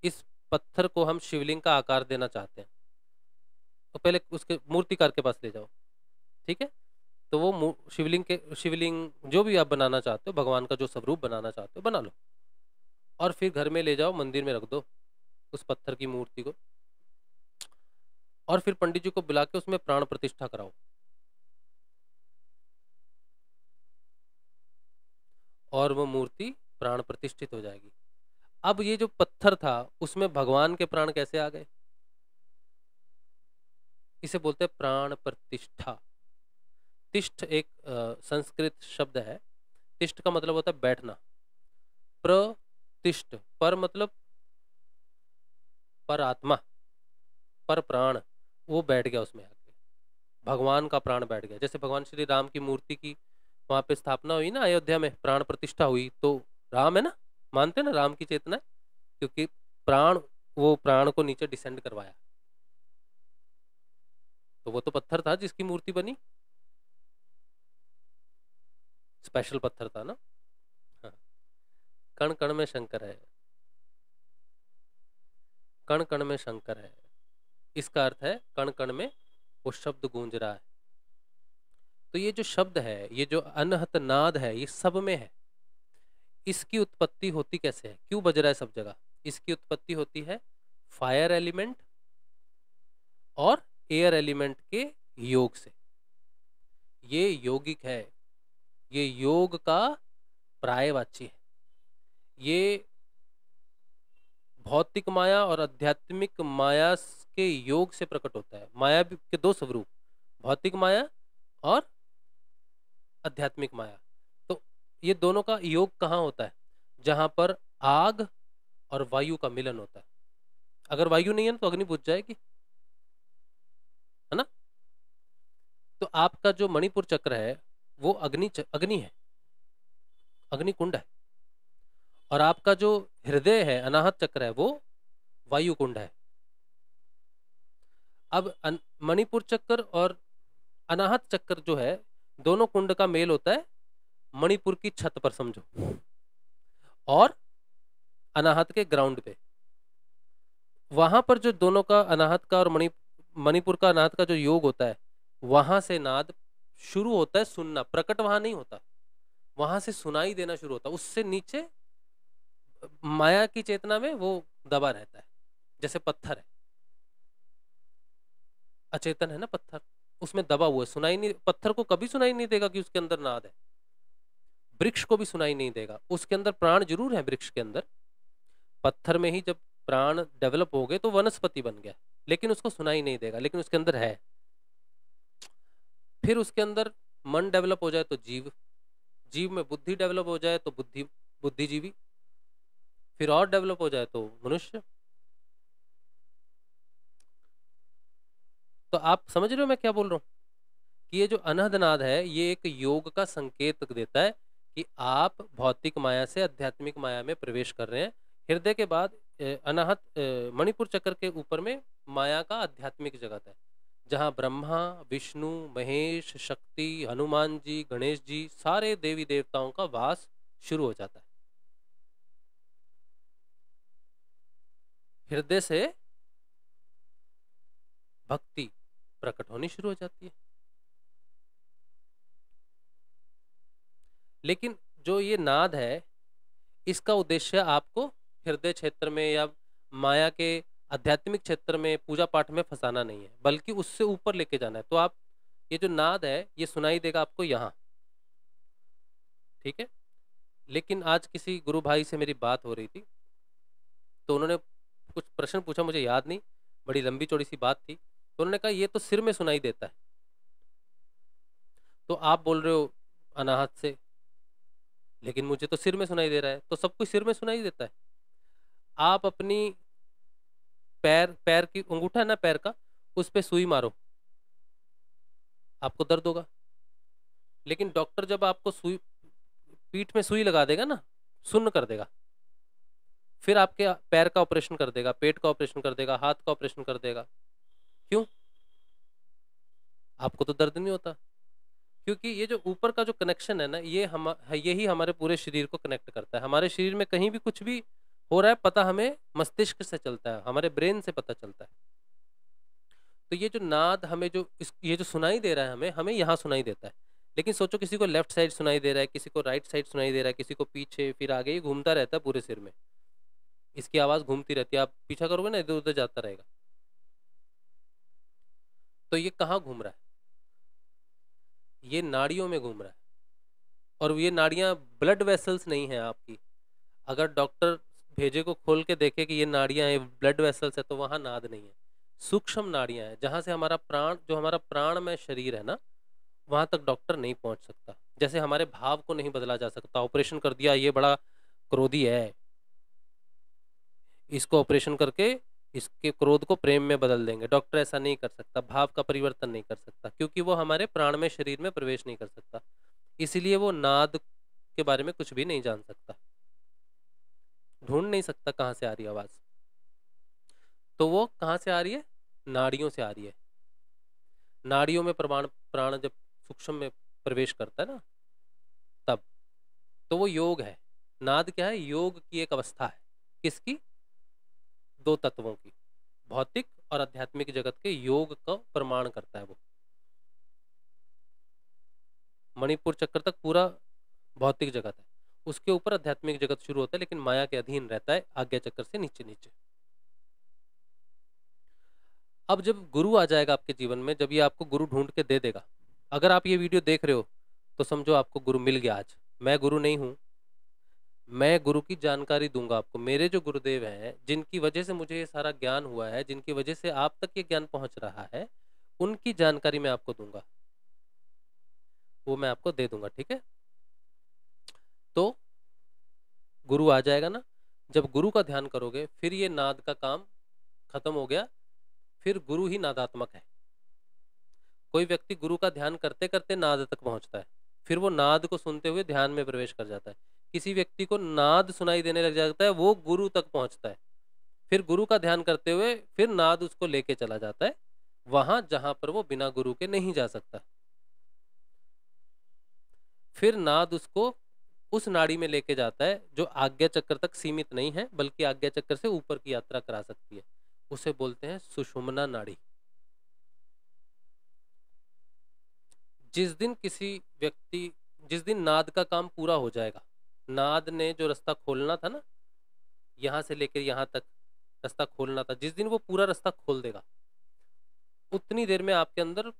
इस पत्थर को हम शिवलिंग का आकार देना चाहते हैं, तो पहले उसके मूर्तिकार के पास ले जाओ, ठीक है? तो वो शिवलिंग जो भी आप बनाना चाहते हो, भगवान का जो स्वरूप बनाना चाहते हो बना लो, और फिर घर में ले जाओ, मंदिर में रख दो उस पत्थर की मूर्ति को, और फिर पंडित जी को बुला के उसमें प्राण प्रतिष्ठा कराओ, और वो मूर्ति प्राण प्रतिष्ठित हो जाएगी। अब ये जो पत्थर था उसमें भगवान के प्राण कैसे आ गए? इसे बोलते हैं प्राण प्रतिष्ठा। तिष्ठ एक संस्कृत शब्द है, तिष्ठ का मतलब होता है बैठना, प्रतिष्ठ, पर मतलब पर आत्मा, पर प्राण, वो बैठ गया उसमें आके, भगवान का प्राण बैठ गया। जैसे भगवान श्री राम की मूर्ति की वहां पे स्थापना हुई ना अयोध्या में, प्राण प्रतिष्ठा हुई, तो राम है ना, मानते हैं ना राम की चेतना है, क्योंकि प्राण, वो प्राण को नीचे डिसेंड करवाया, तो वो तो पत्थर था जिसकी मूर्ति बनी, स्पेशल पत्थर था ना। हाँ। कण कण में शंकर है, कण कण में शंकर है, इसका अर्थ है कण कण में वो शब्द गूंज रहा है। तो ये जो शब्द है, ये जो अनहत नाद है, ये सब में है। इसकी उत्पत्ति होती कैसे है, क्यों बज रहा है सब जगह? इसकी उत्पत्ति होती है फायर एलिमेंट और एयर एलिमेंट के योग से। ये यौगिक है, ये योग का पर्यायवाची है। ये भौतिक माया और आध्यात्मिक माया के योग से प्रकट होता है। माया के दो स्वरूप, भौतिक माया और आध्यात्मिक माया। तो ये दोनों का योग कहाँ होता है? जहां पर आग और वायु का मिलन होता है। अगर वायु नहीं है तो अग्नि बुझ जाएगी, है ना? तो आपका जो मणिपुर चक्र है वो अग्नि है, अग्नि कुंड है। और आपका जो हृदय है, अनाहत चक्र है, वो वायु कुंड है। अब मणिपुर चक्र और अनाहत चक्र जो है, दोनों कुंड का मेल होता है मणिपुर की छत पर, समझो, और अनाहत के ग्राउंड पे। वहां पर जो दोनों का, अनाहत का और मणिपुर का अनाहत का जो योग होता है, वहां से नाद शुरू होता है सुनना। प्रकट वहां नहीं होता, वहां से सुनाई देना शुरू होता है। उससे नीचे माया की चेतना में वो दबा रहता है, जैसे पत्थर है, अचेतन है ना पत्थर, उसमें दबा हुआ है, सुनाई नहीं, पत्थर को कभी सुनाई नहीं देगा कि उसके अंदर नाद है। वृक्ष को भी सुनाई नहीं देगा। उसके अंदर प्राण जरूर है, वृक्ष के अंदर, पत्थर में ही जब प्राण डेवलप हो गए तो वनस्पति बन गया, लेकिन उसको सुनाई नहीं देगा, लेकिन उसके अंदर है। फिर उसके अंदर मन डेवलप हो जाए तो जीव, जीव में बुद्धि डेवलप हो जाए तो बुद्धिजीवी, फिर और डेवलप हो जाए तो मनुष्य। तो आप समझ रहे हो मैं क्या बोल रहा हूँ कि ये जो अनहदनाद है ये एक योग का संकेत देता है कि आप भौतिक माया से आध्यात्मिक माया में प्रवेश कर रहे हैं। हृदय के बाद अनाहत मणिपुर चक्र के ऊपर में माया का आध्यात्मिक जगत है, जहाँ ब्रह्मा, विष्णु, महेश, शक्ति, हनुमान जी, गणेश जी, सारे देवी देवताओं का वास शुरू हो जाता है। हृदय से भक्ति प्रकट होनी शुरू हो जाती है। लेकिन जो ये नाद है इसका उद्देश्य आपको हृदय क्षेत्र में या माया के आध्यात्मिक क्षेत्र में पूजा पाठ में फंसाना नहीं है, बल्कि उससे ऊपर लेके जाना है। तो आप ये जो नाद है ये सुनाई देगा आपको यहाँ, ठीक है। लेकिन आज किसी गुरु भाई से मेरी बात हो रही थी तो उन्होंने कुछ प्रश्न पूछा, मुझे याद नहीं, बड़ी लंबी चौड़ी सी बात थी। तो उन्होंने कहा ये तो सिर में सुनाई देता है, तो आप बोल रहे हो अनाहत से, लेकिन मुझे तो सिर में सुनाई दे रहा है। तो सब कुछ सिर में सुनाई देता है। आप अपनी पैर की अंगूठा है ना पैर का, उस पे सुई मारो, आपको दर्द होगा। लेकिन डॉक्टर जब आपको सुई पीठ में सुई लगा देगा ना, सुन्न कर देगा, फिर आपके पैर का ऑपरेशन कर देगा, पेट का ऑपरेशन कर देगा, हाथ का ऑपरेशन कर देगा। क्यों? आपको तो दर्द नहीं होता, क्योंकि ये जो ऊपर का जो कनेक्शन है ना, ये यही हमारे पूरे शरीर को कनेक्ट करता है। हमारे शरीर में कहीं भी कुछ भी हो रहा है पता हमें मस्तिष्क से चलता है, हमारे ब्रेन से पता चलता है। तो ये जो नाद हमें ये जो सुनाई दे रहा है हमें हमें यहाँ सुनाई देता है। लेकिन सोचो किसी को लेफ्ट साइड सुनाई दे रहा है, किसी को राइट साइड सुनाई दे रहा है, किसी को पीछे, फिर आगे, ही घूमता रहता है पूरे सिर में, इसकी आवाज घूमती रहती है। आप पीछा करोगे ना इधर उधर जाता रहेगा। तो ये कहाँ घूम रहा है? ये नाड़ियों में घूम रहा है। और ये नाड़ियाँ ब्लड वेसल्स नहीं है आपकी। अगर डॉक्टर भेजे को खोल के देखे कि ये नाड़ियाँ हैं, ब्लड वेसल्स है, तो वहाँ नाद नहीं है। सूक्ष्म नाड़ियाँ हैं जहाँ से हमारा प्राण, जो हमारा प्राणमय शरीर है ना, वहाँ तक डॉक्टर नहीं पहुँच सकता। जैसे हमारे भाव को नहीं बदला जा सकता। ऑपरेशन कर दिया, ये बड़ा क्रोधी है, इसको ऑपरेशन करके इसके क्रोध को प्रेम में बदल देंगे। डॉक्टर ऐसा नहीं कर सकता, भाव का परिवर्तन नहीं कर सकता, क्योंकि वो हमारे प्राणमय शरीर में प्रवेश नहीं कर सकता। इसीलिए वो नाद के बारे में कुछ भी नहीं जान सकता, ढूंढ नहीं सकता कहाँ से आ रही आवाज। तो वो कहाँ से आ रही है? नाड़ियों से आ रही है। नाड़ियों में प्राण जब सूक्ष्म में प्रवेश करता है ना, तब तो वो योग है। नाद क्या है? योग की एक अवस्था है। किसकी? दो तत्वों की, भौतिक और आध्यात्मिक जगत के योग का प्रमाण करता है वो। मणिपुर चक्र तक पूरा भौतिक जगत है, उसके ऊपर आध्यात्मिक जगत शुरू होता है, लेकिन माया के अधीन रहता है, आज्ञा चक्र से नीचे नीचे। अब जब गुरु आ जाएगा आपके जीवन में, जब ये आपको गुरु ढूंढ के दे देगा, अगर आप ये वीडियो देख रहे हो तो समझो आपको गुरु मिल गया आज। मैं गुरु नहीं हूं, मैं गुरु की जानकारी दूंगा आपको। मेरे जो गुरुदेव हैं, जिनकी वजह से मुझे ये सारा ज्ञान हुआ है, जिनकी वजह से आप तक ये ज्ञान पहुंच रहा है, उनकी जानकारी मैं आपको दूंगा, वो मैं आपको दे दूंगा, ठीक है। तो गुरु आ जाएगा ना, जब गुरु का ध्यान करोगे फिर ये नाद का काम खत्म हो गया, फिर गुरु ही नादात्मक है। कोई व्यक्ति गुरु का ध्यान करते करते नाद तक पहुंचता है, फिर वो नाद को सुनते हुए ध्यान में प्रवेश कर जाता है। किसी व्यक्ति को नाद सुनाई देने लग जाता है, वो गुरु तक पहुंचता है, फिर गुरु का ध्यान करते हुए फिर नाद उसको लेके चला जाता है वहां जहां पर वो बिना गुरु के नहीं जा सकता। फिर नाद उसको उस नाड़ी में लेके जाता है जो आज्ञा चक्र तक सीमित नहीं है, बल्कि आज्ञा चक्र से ऊपर की यात्रा करा सकती है। उसे बोलते हैं सुषुम्ना नाड़ी। जिस दिन नाद का काम पूरा हो जाएगा, नाद ने जो रास्ता खोलना था ना, यहां से लेकर यहां तक रास्ता खोलना था, जिस दिन वो पूरा रास्ता खोल देगा, उतनी देर में आपके अंदर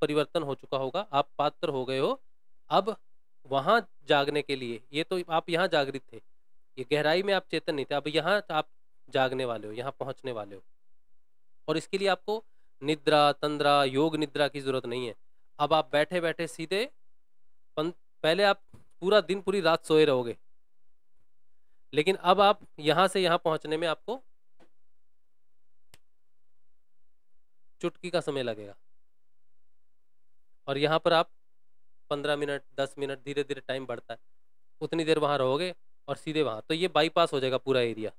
परिवर्तन हो चुका होगा, आप पात्र हो गए हो। अब वहां जागने के लिए, ये तो आप यहाँ जागृत थे, ये गहराई में आप चेतन नहीं थे, अब यहाँ आप जागने वाले हो, यहाँ पहुंचने वाले हो। और इसके लिए आपको निद्रा तंद्रा योग निद्रा की जरूरत नहीं है। अब आप बैठे बैठे सीधे पहले आप पूरा दिन पूरी रात सोए रहोगे, लेकिन अब आप यहां से यहां पहुंचने में आपको चुटकी का समय लगेगा। और यहाँ पर आप 15 मिनट 10 मिनट धीरे धीरे टाइम बढ़ता है, उतनी देर वहां रहोगे और सीधे वहां, तो ये बाईपास हो जाएगा पूरा एरिया।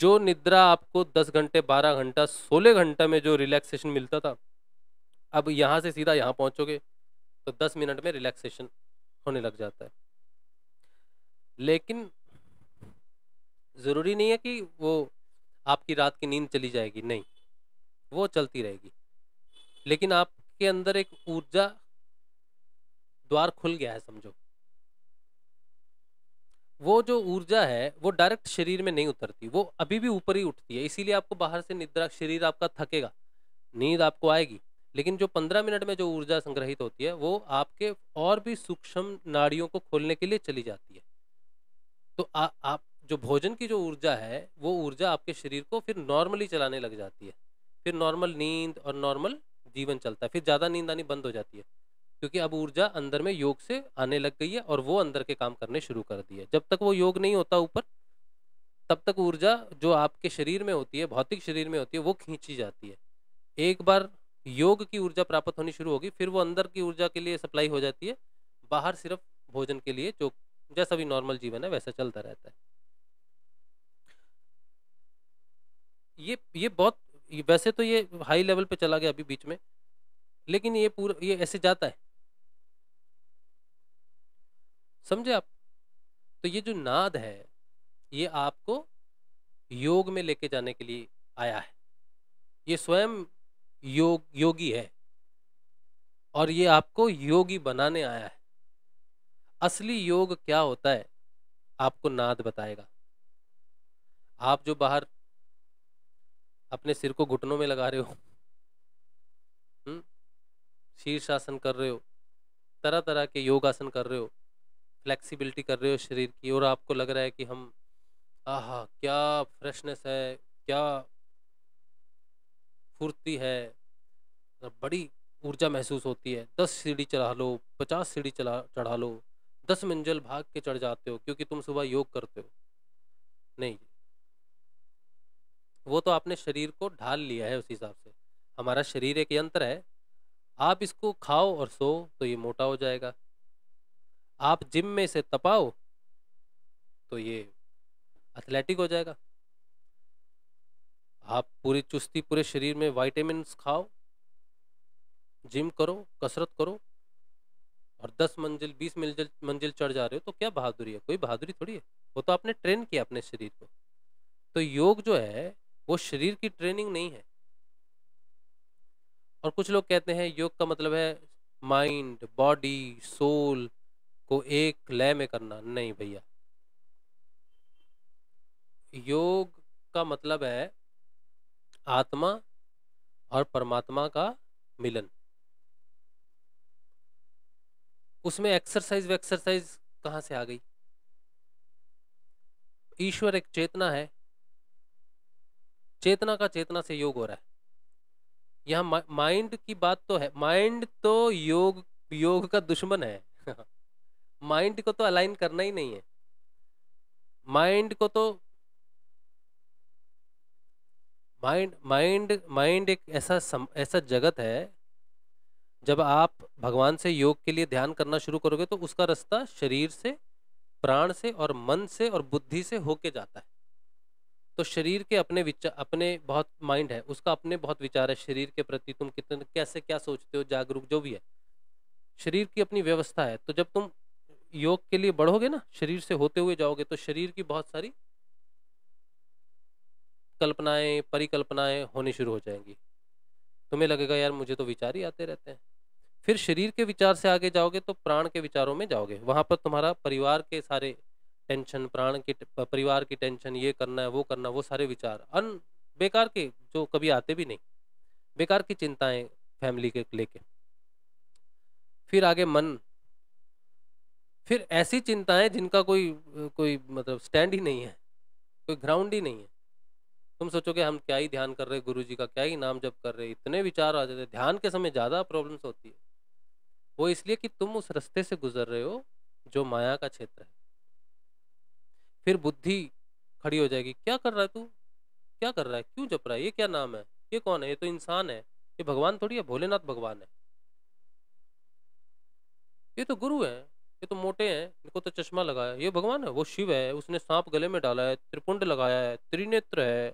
जो निद्रा आपको 10 घंटे 12 घंटा 16 घंटा में जो रिलैक्सेशन मिलता था, अब यहाँ से सीधा यहाँ पहुंचोगे तो 10 मिनट में रिलैक्सेशन होने लग जाता है। लेकिन जरूरी नहीं है कि वो आपकी रात की नींद चली जाएगी, नहीं, वो चलती रहेगी, लेकिन आपके अंदर एक ऊर्जा द्वार खुल गया है समझो। वो जो ऊर्जा है वो डायरेक्ट शरीर में नहीं उतरती, वो अभी भी ऊपर ही उठती है, इसीलिए आपको बाहर से निद्रा, शरीर आपका थकेगा, नींद आपको आएगी, लेकिन जो 15 मिनट में जो ऊर्जा संग्रहित होती है वो आपके और भी सूक्ष्म नाड़ियों को खोलने के लिए चली जाती है। तो आप जो भोजन की जो ऊर्जा है वो ऊर्जा आपके शरीर को फिर नॉर्मली चलाने लग जाती है, फिर नॉर्मल नींद और नॉर्मल जीवन चलता है, फिर ज़्यादा नींद आनी बंद हो जाती है, क्योंकि अब ऊर्जा अंदर में योग से आने लग गई है और वो अंदर के काम करने शुरू कर दिए। जब तक वो योग नहीं होता ऊपर, तब तक ऊर्जा जो आपके शरीर में होती है, भौतिक शरीर में होती है, वो खींची जाती है। एक बार योग की ऊर्जा प्राप्त होनी शुरू होगी, फिर वो अंदर की ऊर्जा के लिए सप्लाई हो जाती है, बाहर सिर्फ भोजन के लिए, जो जैसा भी नॉर्मल जीवन है वैसा चलता रहता है। ये बहुत, वैसे तो ये हाई लेवल पे चला गया अभी बीच में, लेकिन ये पूरा ये ऐसे जाता है, समझे आप? तो ये जो नाद है ये आपको योग में लेके जाने के लिए आया है, ये स्वयं योगी है और ये आपको योगी बनाने आया है। असली योग क्या होता है आपको नाद बताएगा। आप जो बाहर अपने सिर को घुटनों में लगा रहे हो, शीर्षासन कर रहे हो, तरह तरह के योगासन कर रहे हो, फ्लेक्सिबिलिटी कर रहे हो शरीर की, और आपको लग रहा है कि हम आहा क्या फ्रेशनेस है, क्या फुर्ती है, बड़ी ऊर्जा महसूस होती है, 10 सीढ़ी चढ़ा लो, 50 सीढ़ी चढ़ा लो, 10 मंजिल भाग के चढ़ जाते हो क्योंकि तुम सुबह योग करते हो। नहीं, वो तो आपने शरीर को ढाल लिया है उस हिसाब से। हमारा शरीर एक यंत्र है, आप इसको खाओ और सो तो ये मोटा हो जाएगा, आप जिम में से तपाओ तो ये एथलेटिक हो जाएगा, आप पूरी चुस्ती पूरे शरीर में विटामिन खाओ, जिम करो, कसरत करो और 10 मंजिल 20 मंजिल चढ़ जा रहे हो, तो क्या बहादुरी है? कोई बहादुरी थोड़ी है, वो तो आपने ट्रेन किया अपने शरीर को। तो योग जो है वो शरीर की ट्रेनिंग नहीं है। और कुछ लोग कहते हैं योग का मतलब है माइंड बॉडी सोल को एक लय में करना। नहीं भैया, योग का मतलब है आत्मा और परमात्मा का मिलन। उसमें एक्सरसाइज कहाँ से आ गई? ईश्वर एक चेतना है, चेतना का चेतना से योग हो रहा है। यहाँ माइंड की बात तो है, माइंड तो योग का दुश्मन है माइंड को तो अलाइन करना ही नहीं है। माइंड को तो माइंड एक ऐसा जगत है, जब आप भगवान से योग के लिए ध्यान करना शुरू करोगे तो उसका रास्ता शरीर से, प्राण से और मन से और बुद्धि से होके जाता है। तो शरीर के अपने विचार, अपने बहुत माइंड है, उसका अपने बहुत विचार है शरीर के प्रति, तुम कितने कैसे क्या सोचते हो, जागरूक जो भी है, शरीर की अपनी व्यवस्था है। तो जब तुम योग के लिए बढ़ोगे ना, शरीर से होते हुए जाओगे, तो शरीर की बहुत सारी कल्पनाएं परिकल्पनाएं होनी शुरू हो जाएंगी। तुम्हें लगेगा यार मुझे तो विचार ही आते रहते हैं। फिर शरीर के विचार से आगे जाओगे तो प्राण के विचारों में जाओगे, वहां पर तुम्हारा परिवार के सारे टेंशन, प्राण की परिवार की टेंशन, ये करना है वो करना, वो सारे विचार बेकार के जो कभी आते भी नहीं, बेकार की चिंताएं फैमिली के लेके। फिर आगे मन, फिर ऐसी चिंताएं जिनका कोई कोई मतलब स्टैंड ही नहीं है, कोई ग्राउंड ही नहीं है। तुम सोचोगे हम क्या ही ध्यान कर रहे, गुरु जी का क्या ही नाम जप कर रहे, इतने विचार आ जाते हैं। ध्यान के समय ज्यादा प्रॉब्लम्स होती है। वो इसलिए कि तुम उस रास्ते से गुजर रहे हो जो माया का क्षेत्र है। फिर बुद्धि खड़ी हो जाएगी, क्या कर रहा है तू, क्या कर रहा है, क्यों जप रहा है, ये क्या नाम है, ये कौन है, ये तो इंसान है, ये भगवान थोड़ी है, भोलेनाथ भगवान है, ये तो गुरु है, ये तो मोटे हैं, इनको तो चश्मा लगाया, ये भगवान है, वो शिव है, उसने सांप गले में डाला है, त्रिपुंड लगाया है, त्रिनेत्र है,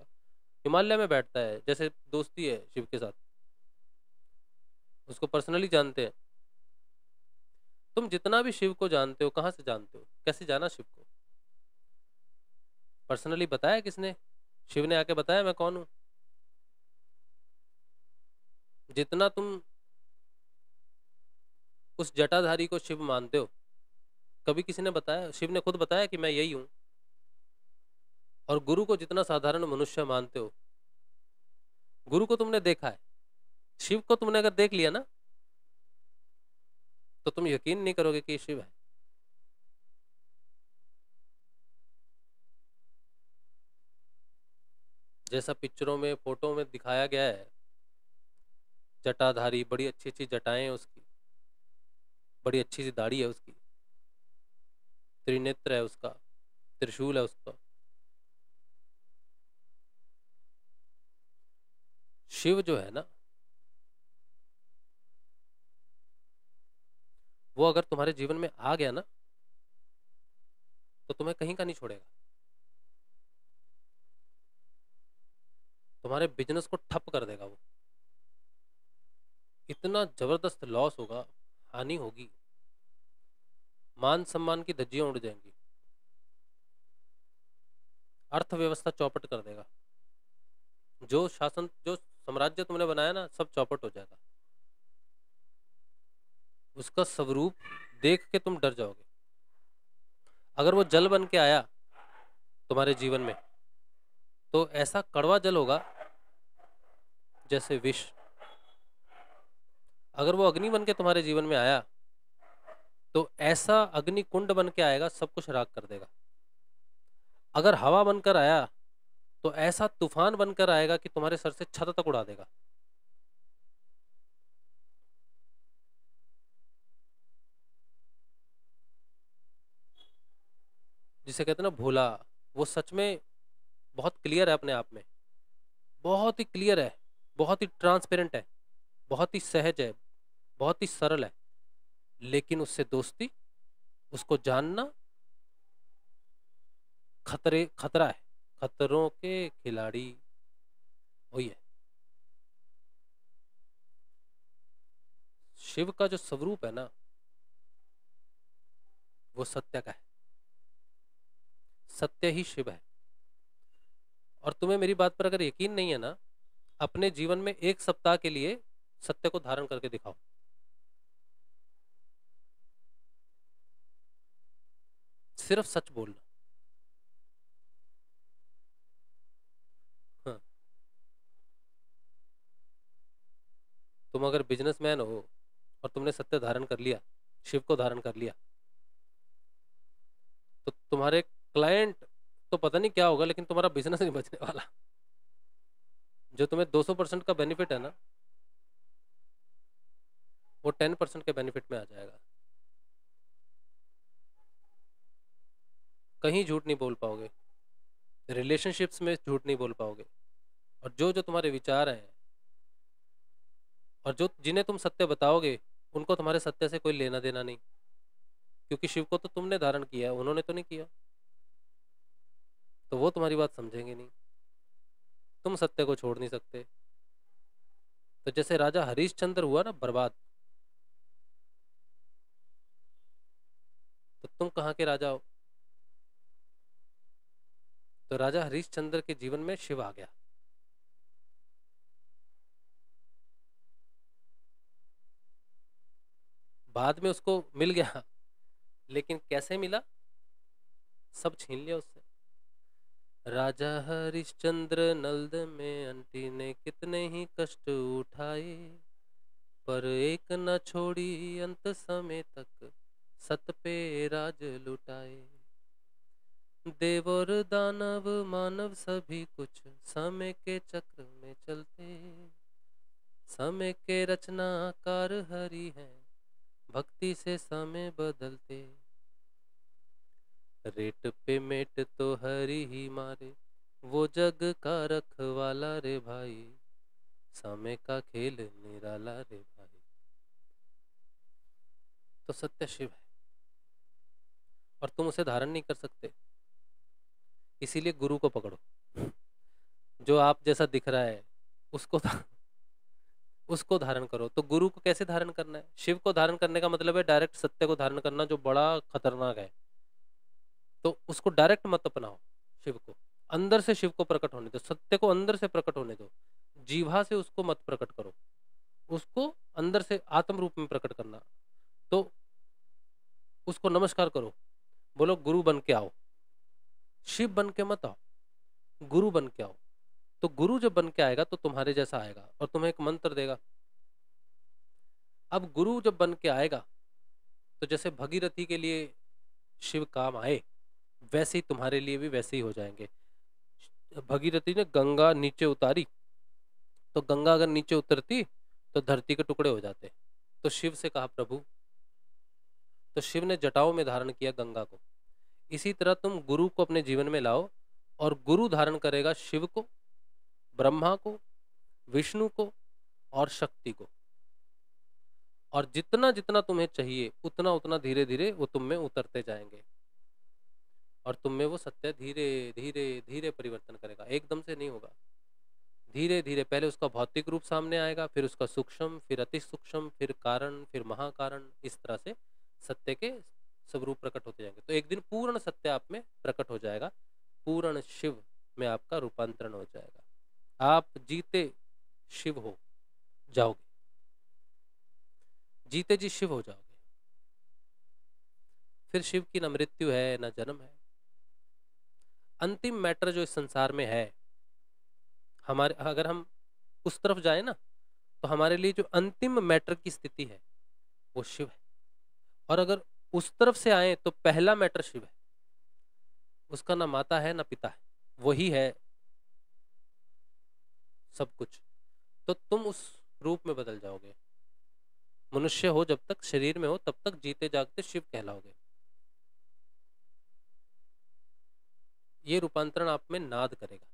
हिमालय में बैठता है, जैसे दोस्ती है शिव के साथ, उसको पर्सनली जानते हैं। तुम जितना भी शिव को जानते हो, कहाँ से जानते हो, कैसे जाना शिव को, पर्सनली बताया किसने, शिव ने आके बताया मैं कौन हूं। जितना तुम उस जटाधारी को शिव मानते हो, कभी किसी ने बताया, शिव ने खुद बताया कि मैं यही हूं। और गुरु को जितना साधारण मनुष्य मानते हो, गुरु को तुमने देखा है, शिव को तुमने अगर देख लिया ना, तो तुम यकीन नहीं करोगे कि ये शिव है। जैसा पिक्चरों में फोटो में दिखाया गया है, जटाधारी, बड़ी अच्छी अच्छी जटाएं हैं उसकी, बड़ी अच्छी सी दाढ़ी है उसकी, त्रिनेत्र है उसका, त्रिशूल है उसका। शिव जो है ना, वो अगर तुम्हारे जीवन में आ गया ना, तो तुम्हें कहीं का नहीं छोड़ेगा। तुम्हारे बिजनेस को ठप कर देगा वो, इतना जबरदस्त लॉस होगा, हानि होगी, मान सम्मान की धज्जियां उड़ जाएंगी, अर्थव्यवस्था चौपट कर देगा, जो शासन, जो साम्राज्य तुमने बनाया ना, सब चौपट हो जाएगा। उसका स्वरूप देख के तुम डर जाओगे। अगर वो जल बन के आया तुम्हारे जीवन में, तो ऐसा कड़वा जल होगा जैसे विष। अगर वो अग्नि बन के तुम्हारे जीवन में आया, तो ऐसा अग्नि कुंड बन के आएगा, सब कुछ राख कर देगा। अगर हवा बनकर आया, तो ऐसा तूफान बनकर आएगा कि तुम्हारे सर से छत तक उड़ा देगा। जिसे कहते हैं ना भोला, वो सच में बहुत क्लियर है अपने आप में, बहुत ही क्लियर है, बहुत ही ट्रांसपेरेंट है, बहुत ही सहज है, बहुत ही सरल है। लेकिन उससे दोस्ती, उसको जानना खतरा है, खतरों के खिलाड़ी वही है। शिव का जो स्वरूप है ना, वो सत्य का है, सत्य ही शिव है। और तुम्हें मेरी बात पर अगर यकीन नहीं है ना, अपने जीवन में एक सप्ताह के लिए सत्य को धारण करके दिखाओ। सिर्फ सच बोलना। हाँ, तुम अगर बिजनेसमैन हो और तुमने सत्य धारण कर लिया, शिव को धारण कर लिया, तो तुम्हारे क्लाइंट तो पता नहीं क्या होगा, लेकिन तुम्हारा बिजनेस नहीं बचने वाला। जो तुम्हें 200% का बेनिफिट है ना, वो 10% के बेनिफिट में आ जाएगा। कहीं झूठ नहीं बोल पाओगे, रिलेशनशिप्स में झूठ नहीं बोल पाओगे। और जो जो तुम्हारे विचार हैं, और जो जिन्हें तुम सत्य बताओगे, उनको तुम्हारे सत्य से कोई लेना देना नहीं, क्योंकि शिव को तो तुमने धारण किया है, उन्होंने तो नहीं किया। तो वो तुम्हारी बात समझेंगे नहीं, तुम सत्य को छोड़ नहीं सकते। तो जैसे राजा हरिश्चंद्र हुआ ना बर्बाद, तो तुम कहाँ के राजा हो। तो राजा हरिश्चंद्र के जीवन में शिव आ गया। बाद में उसको मिल गया, लेकिन कैसे मिला, सब छीन लिया उससे। राजा हरिश्चंद्र नल्द में अंटी ने कितने ही कष्ट उठाए, पर एक न छोड़ी अंत समय तक सत पे राज लुटाए। देव और दानव मानव सभी कुछ समय के चक्र में चलते, समय के रचनाकार हरि हैं, भक्ति से समय बदलते। रेट पे मेट तो हरि ही मारे, वो जग का रखवाला रे भाई, समय का खेल निराला रे भाई। तो सत्य शिव है और तुम उसे धारण नहीं कर सकते, इसीलिए गुरु को पकड़ो। जो आप जैसा दिख रहा है उसको उसको धारण करो। तो गुरु को कैसे धारण करना है? शिव को धारण करने का मतलब है डायरेक्ट सत्य को धारण करना, जो बड़ा खतरनाक है। तो उसको डायरेक्ट मत अपनाओ, शिव को अंदर से शिव को प्रकट होने दो, सत्य को अंदर से प्रकट होने दो। जीवा से उसको मत प्रकट करो, उसको अंदर से आत्म रूप में प्रकट करना। तो उसको नमस्कार करो, बोलो गुरु बन के आओ, शिव बन के मत आओ, गुरु बन के आओ। तो गुरु जब बन के आएगा तो तुम्हारे जैसा आएगा और तुम्हें एक मंत्र देगा। अब गुरु जब बन के आएगा तो जैसे भगीरथी के लिए शिव काम आए, वैसे ही तुम्हारे लिए भी वैसे ही हो जाएंगे। भगीरथी ने गंगा नीचे उतारी, तो गंगा अगर नीचे उतरती तो धरती के टुकड़े हो जाते। तो शिव से कहा प्रभु, तो शिव ने जटाओं में धारण किया गंगा को। इसी तरह तुम गुरु को अपने जीवन में लाओ और गुरु धारण करेगा शिव को, ब्रह्मा को, विष्णु को और शक्ति को। और जितना जितना तुम्हें चाहिए उतना उतना धीरे धीरे वो तुम में उतरते जाएंगे और तुम में वो सत्य धीरे धीरे धीरे परिवर्तन करेगा। एकदम से नहीं होगा, धीरे धीरे। पहले उसका भौतिक रूप सामने आएगा, फिर उसका सूक्ष्म, फिर अति सूक्ष्म, फिर कारण, फिर महाकारण। इस तरह से सत्य के सब रूप प्रकट होते जाएंगे। तो एक दिन पूर्ण सत्य आप में प्रकट हो जाएगा, पूर्ण शिव में आपका रूपांतरण हो जाएगा। आप जीते शिव हो जाओगे, जीते जी शिव हो जाओगे। फिर शिव की न मृत्यु है न जन्म है। अंतिम मैटर जो इस संसार में है हमारे, अगर हम उस तरफ जाए ना, तो हमारे लिए जो अंतिम मैटर की स्थिति है वो शिव है। और अगर उस तरफ से आए तो पहला मैटर शिव है, उसका ना माता है ना पिता है, वही है सब कुछ। तो तुम उस रूप में बदल जाओगे। मनुष्य हो जब तक शरीर में हो तब तक जीते जागते शिव कहलाओगे। ये रूपांतरण आप में नाद करेगा।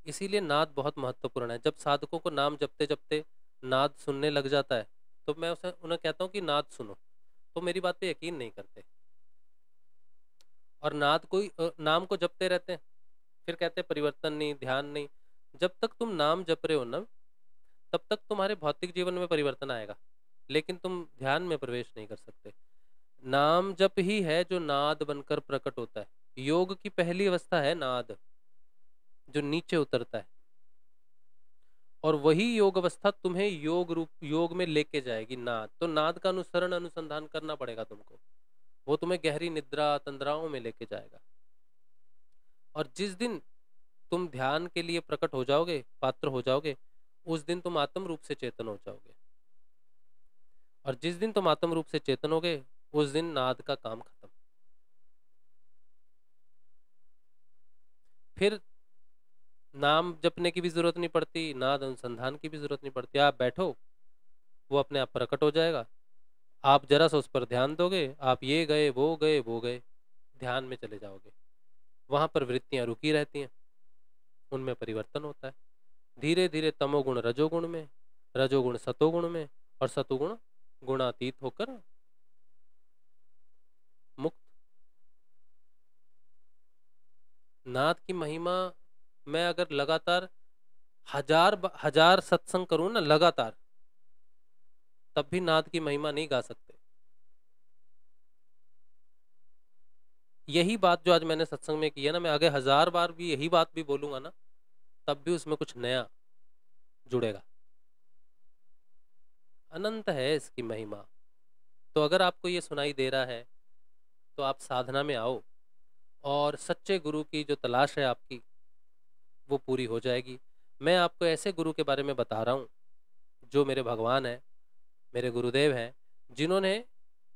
इसीलिए नाद बहुत महत्वपूर्ण है। जब साधकों को नाम जपते जपते नाद सुनने लग जाता है तो मैं उन्हें कहता हूँ कि नाद सुनो, तो मेरी बात पे यकीन नहीं करते और नाद कोई नाम को जपते रहते हैं, फिर कहते हैं परिवर्तन नहीं, ध्यान नहीं। जब तक तुम नाम जप रहे हो ना, तब तक तुम्हारे भौतिक जीवन में परिवर्तन आएगा, लेकिन तुम ध्यान में प्रवेश नहीं कर सकते। नाम जप ही है जो नाद बनकर प्रकट होता है। योग की पहली अवस्था है नाद, जो नीचे उतरता है, और वही योग अवस्था तुम्हें योग रूप योग में लेके जाएगी नाद। तो नाद का अनुसरण अनुसंधान करना पड़ेगा तुमको, वो तुम्हें गहरी निद्रा तंद्राओं में लेके जाएगा। और जिस दिन तुम ध्यान के लिए प्रकट हो जाओगे, पात्र हो जाओगे, उस दिन तुम आत्म रूप से चेतन हो जाओगे। और जिस दिन तुम आत्म रूप से चेतन होगे उस दिन नाद का काम खत्म। फिर नाम जपने की भी जरूरत नहीं पड़ती, नाद अनुसंधान की भी जरूरत नहीं पड़ती। आप बैठो, वो अपने आप प्रकट हो जाएगा। आप जरा सा उस पर ध्यान दोगे, आप ये गए वो गए वो गए, ध्यान में चले जाओगे। वहां पर वृत्तियां रुकी रहती हैं, उनमें परिवर्तन होता है धीरे धीरे। तमोगुण रजोगुण में, रजोगुण सतोगुण में, और सतोगुण गुणातीत होकर मुक्त। नाद की महिमा मैं अगर लगातार हजार सत्संग करूं ना लगातार, तब भी नाद की महिमा नहीं गा सकते। यही बात जो आज मैंने सत्संग में की है ना, मैं आगे 1000 बार भी यही बात भी बोलूंगा ना, तब भी उसमें कुछ नया जुड़ेगा। अनंत है इसकी महिमा। तो अगर आपको ये सुनाई दे रहा है तो आप साधना में आओ और सच्चे गुरु की जो तलाश है आपकी, वो पूरी हो जाएगी। मैं आपको ऐसे गुरु के बारे में बता रहा हूँ जो मेरे भगवान हैं, मेरे गुरुदेव हैं, जिन्होंने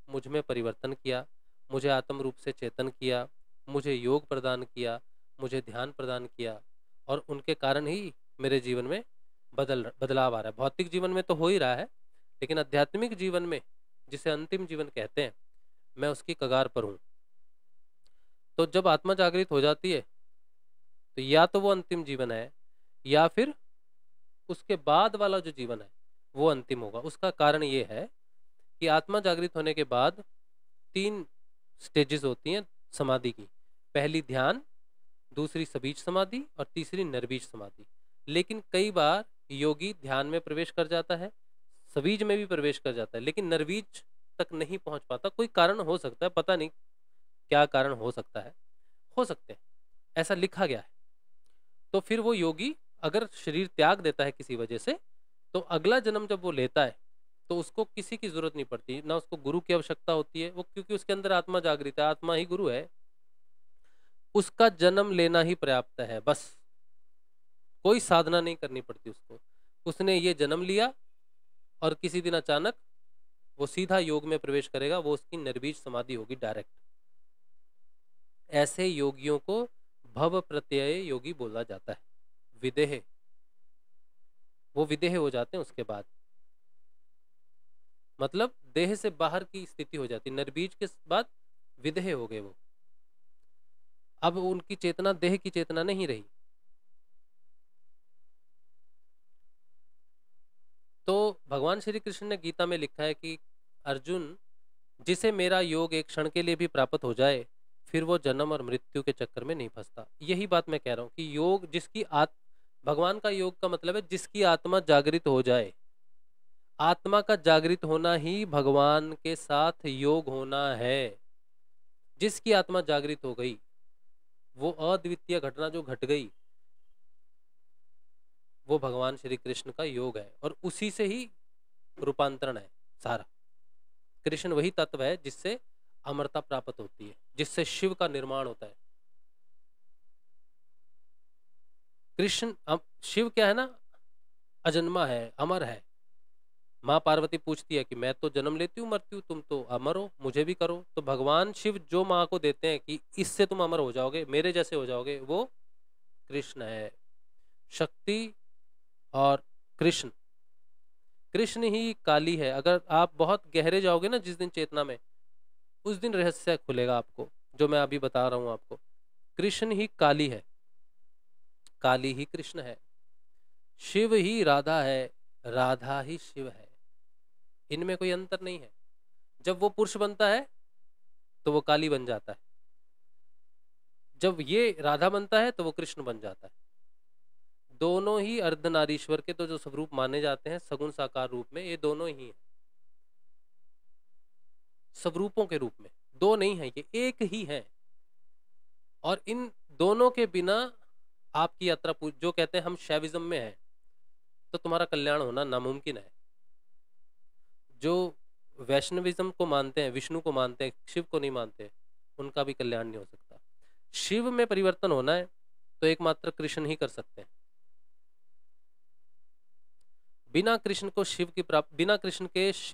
मुझ में परिवर्तन किया, मुझे आत्म रूप से चेतन किया, मुझे योग प्रदान किया, मुझे ध्यान प्रदान किया, और उनके कारण ही मेरे जीवन में बदलाव आ रहा है। भौतिक जीवन में तो हो ही रहा है, लेकिन आध्यात्मिक जीवन में, जिसे अंतिम जीवन कहते हैं, मैं उसकी कगार पर हूँ। तो जब आत्मा जागृत हो जाती है तो या तो वो अंतिम जीवन है, या फिर उसके बाद वाला जो जीवन है वो अंतिम होगा। उसका कारण ये है कि आत्मा जागृत होने के बाद 3 स्टेजेस होती हैं समाधि की। पहली ध्यान, दूसरी सबीज समाधि, और तीसरी निर्बीज समाधि। लेकिन कई बार योगी ध्यान में प्रवेश कर जाता है, सबीज में भी प्रवेश कर जाता है, लेकिन निर्बीज तक नहीं पहुंच पाता। कोई कारण हो सकता है, पता नहीं क्या कारण हो सकता है, हो सकते हैं, ऐसा लिखा गया है। तो फिर वो योगी अगर शरीर त्याग देता है किसी वजह से, तो अगला जन्म जब वो लेता है तो उसको किसी की जरूरत नहीं पड़ती, ना उसको गुरु की आवश्यकता होती है, वो क्योंकि उसके अंदर आत्मा जागृत है, आत्मा ही गुरु है। उसका जन्म लेना ही पर्याप्त है, बस कोई साधना नहीं करनी पड़ती उसको। उसने ये जन्म लिया और किसी दिन अचानक वो सीधा योग में प्रवेश करेगा, वो उसकी निर्बीज समाधि होगी डायरेक्ट। ऐसे योगियों को भव प्रत्यय योगी बोला जाता है। विदेह, वो विदेह हो जाते हैं उसके बाद, मतलब देह से बाहर की स्थिति हो जाती है। निर्बीज के बाद विदेह हो गए वो, अब उनकी चेतना देह की चेतना नहीं रही। तो भगवान श्री कृष्ण ने गीता में लिखा है कि अर्जुन, जिसे मेरा योग एक क्षण के लिए भी प्राप्त हो जाए, फिर वो जन्म और मृत्यु के चक्कर में नहीं फंसता। यही बात मैं कह रहा हूँ कि योग जिसकी भगवान का योग का मतलब है जिसकी आत्मा जागृत हो जाए। आत्मा का जागृत होना ही भगवान के साथ योग होना है। जिसकी आत्मा जागृत हो गई, वो अद्वितीय घटना जो घट गई, वो भगवान श्री कृष्ण का योग है, और उसी से ही रूपांतरण है सारा। कृष्ण वही तत्व है जिससे अमरता प्राप्त होती है, जिससे शिव का निर्माण होता है। कृष्ण शिव क्या है ना, अजन्मा है, अमर है। माँ पार्वती पूछती है कि मैं तो जन्म लेती हूँ मरती हूँ, तुम तो अमर हो, मुझे भी करो। तो भगवान शिव जो माँ को देते हैं कि इससे तुम अमर हो जाओगे, मेरे जैसे हो जाओगे, वो कृष्ण है। शक्ति और कृष्ण, कृष्ण ही काली है। अगर आप बहुत गहरे जाओगे ना जिस दिन चेतना में, उस दिन रहस्य खुलेगा आपको, जो मैं अभी बता रहा हूं आपको। कृष्ण ही काली है, काली ही कृष्ण है, शिव ही राधा है, राधा ही शिव है। इनमें कोई अंतर नहीं है। जब वो पुरुष बनता है तो वो काली बन जाता है, जब ये राधा बनता है तो वो कृष्ण बन जाता है। दोनों ही अर्धनारीश्वर के तो जो स्वरूप माने जाते हैं सगुण साकार रूप में, ये दोनों ही हैं। स्वरूपों के रूप में दो नहीं है, ये एक ही है। और इन दोनों के बिना आपकी यात्रा जो कहते हैं हम शैविज्म में हैं, तो तुम्हारा कल्याण होना नामुमकिन है। जो वैष्णविज्म को मानते हैं, विष्णु को मानते हैं, शिव को नहीं मानते, उनका भी कल्याण नहीं हो सकता। शिव में परिवर्तन होना है तो एकमात्र कृष्ण ही कर सकते हैं। बिना कृष्ण के शिव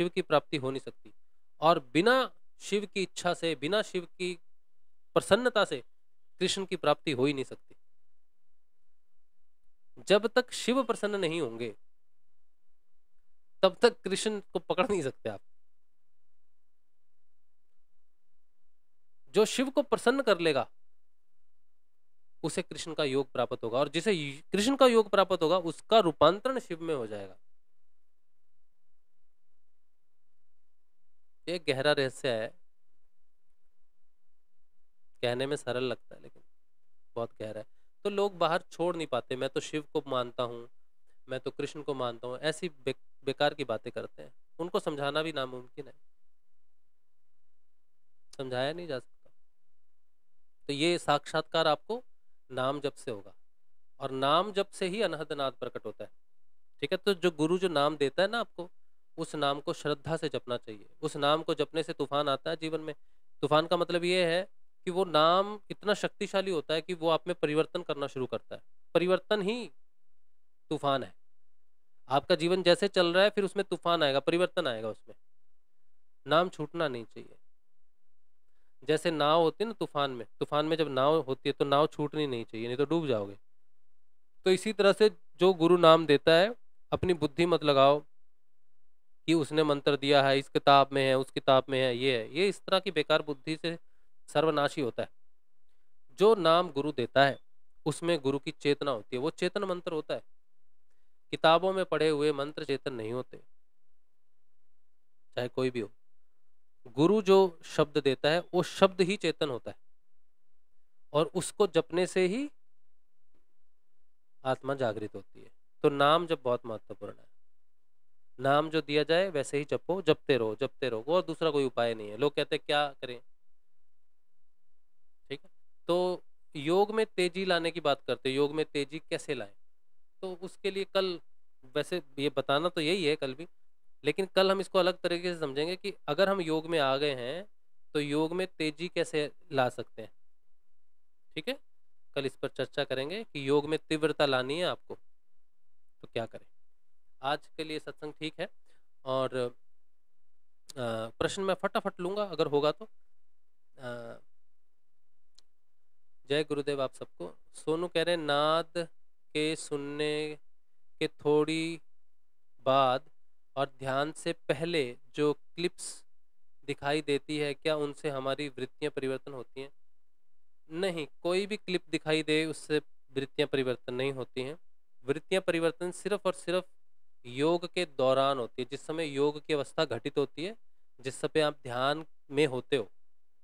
की प्राप्ति हो नहीं सकती, और बिना शिव की इच्छा से, बिना शिव की प्रसन्नता से कृष्ण की प्राप्ति हो ही नहीं सकती। जब तक शिव प्रसन्न नहीं होंगे तब तक कृष्ण को पकड़ नहीं सकते आप। जो शिव को प्रसन्न कर लेगा उसे कृष्ण का योग प्राप्त होगा, और जिसे कृष्ण का योग प्राप्त होगा उसका रूपांतरण शिव में हो जाएगा। एक गहरा रहस्य है, कहने में सरल लगता है लेकिन बहुत गहरा है। तो लोग बाहर छोड़ नहीं पाते, मैं तो शिव को मानता हूँ, मैं तो कृष्ण को मानता हूँ, ऐसी बेकार की बातें करते हैं। उनको समझाना भी नामुमकिन है, समझाया नहीं जा सकता। तो ये साक्षात्कार आपको नाम जप से होगा, और नाम जप से ही अनहद नाद प्रकट होता है। ठीक है, तो जो गुरु जो नाम देता है ना आपको, उस नाम को श्रद्धा से जपना चाहिए। उस नाम को जपने से तूफान आता है जीवन में। तूफान का मतलब ये है कि वो नाम इतना शक्तिशाली होता है कि वो आप में परिवर्तन करना शुरू करता है। परिवर्तन ही तूफान है। आपका जीवन जैसे चल रहा है, फिर उसमें तूफान आएगा, परिवर्तन आएगा उसमें। नाम छूटना नहीं चाहिए। जैसे नाव होती है ना तूफान में जब नाव होती है तो नाव छूटनी नहीं चाहिए, नहीं तो डूब जाओगे। तो इसी तरह से जो गुरु नाम देता है, अपनी बुद्धि मत लगाओ कि उसने मंत्र दिया है, इस किताब में है, उस किताब में है, ये इस तरह की बेकार बुद्धि से सर्वनाशी होता है। जो नाम गुरु देता है उसमें गुरु की चेतना होती है, वो चेतन मंत्र होता है। किताबों में पढ़े हुए मंत्र चेतन नहीं होते, चाहे कोई भी हो। गुरु जो शब्द देता है वो शब्द ही चेतन होता है, और उसको जपने से ही आत्मा जागृत होती है। तो नाम जब बहुत महत्वपूर्ण है। नाम जो दिया जाए वैसे ही जपो, जपते रहो जपते रहो, और दूसरा कोई उपाय नहीं है। लोग कहते हैं क्या करें, ठीक है। तो योग में तेजी लाने की बात करते हैं, योग में तेजी कैसे लाएं, तो उसके लिए कल, वैसे ये बताना तो यही है कल भी, लेकिन कल हम इसको अलग तरीके से समझेंगे कि अगर हम योग में आ गए हैं तो योग में तेजी कैसे ला सकते हैं। ठीक है, कल इस पर चर्चा करेंगे कि योग में तीव्रता लानी है आपको तो क्या करें। आज के लिए सत्संग ठीक है, और प्रश्न मैं फटाफट लूंगा अगर होगा तो। जय गुरुदेव आप सबको। सोनू कह रहे हैं नाद के सुनने के थोड़ी बाद और ध्यान से पहले जो क्लिप्स दिखाई देती है, क्या उनसे हमारी वृत्तियां परिवर्तन होती हैं? नहीं, कोई भी क्लिप दिखाई दे उससे वृत्तियां परिवर्तन नहीं होती हैं। वृत्तियां परिवर्तन सिर्फ और सिर्फ योग के दौरान होती है, जिस समय योग की अवस्था घटित होती है, जिस समय आप ध्यान में होते हो,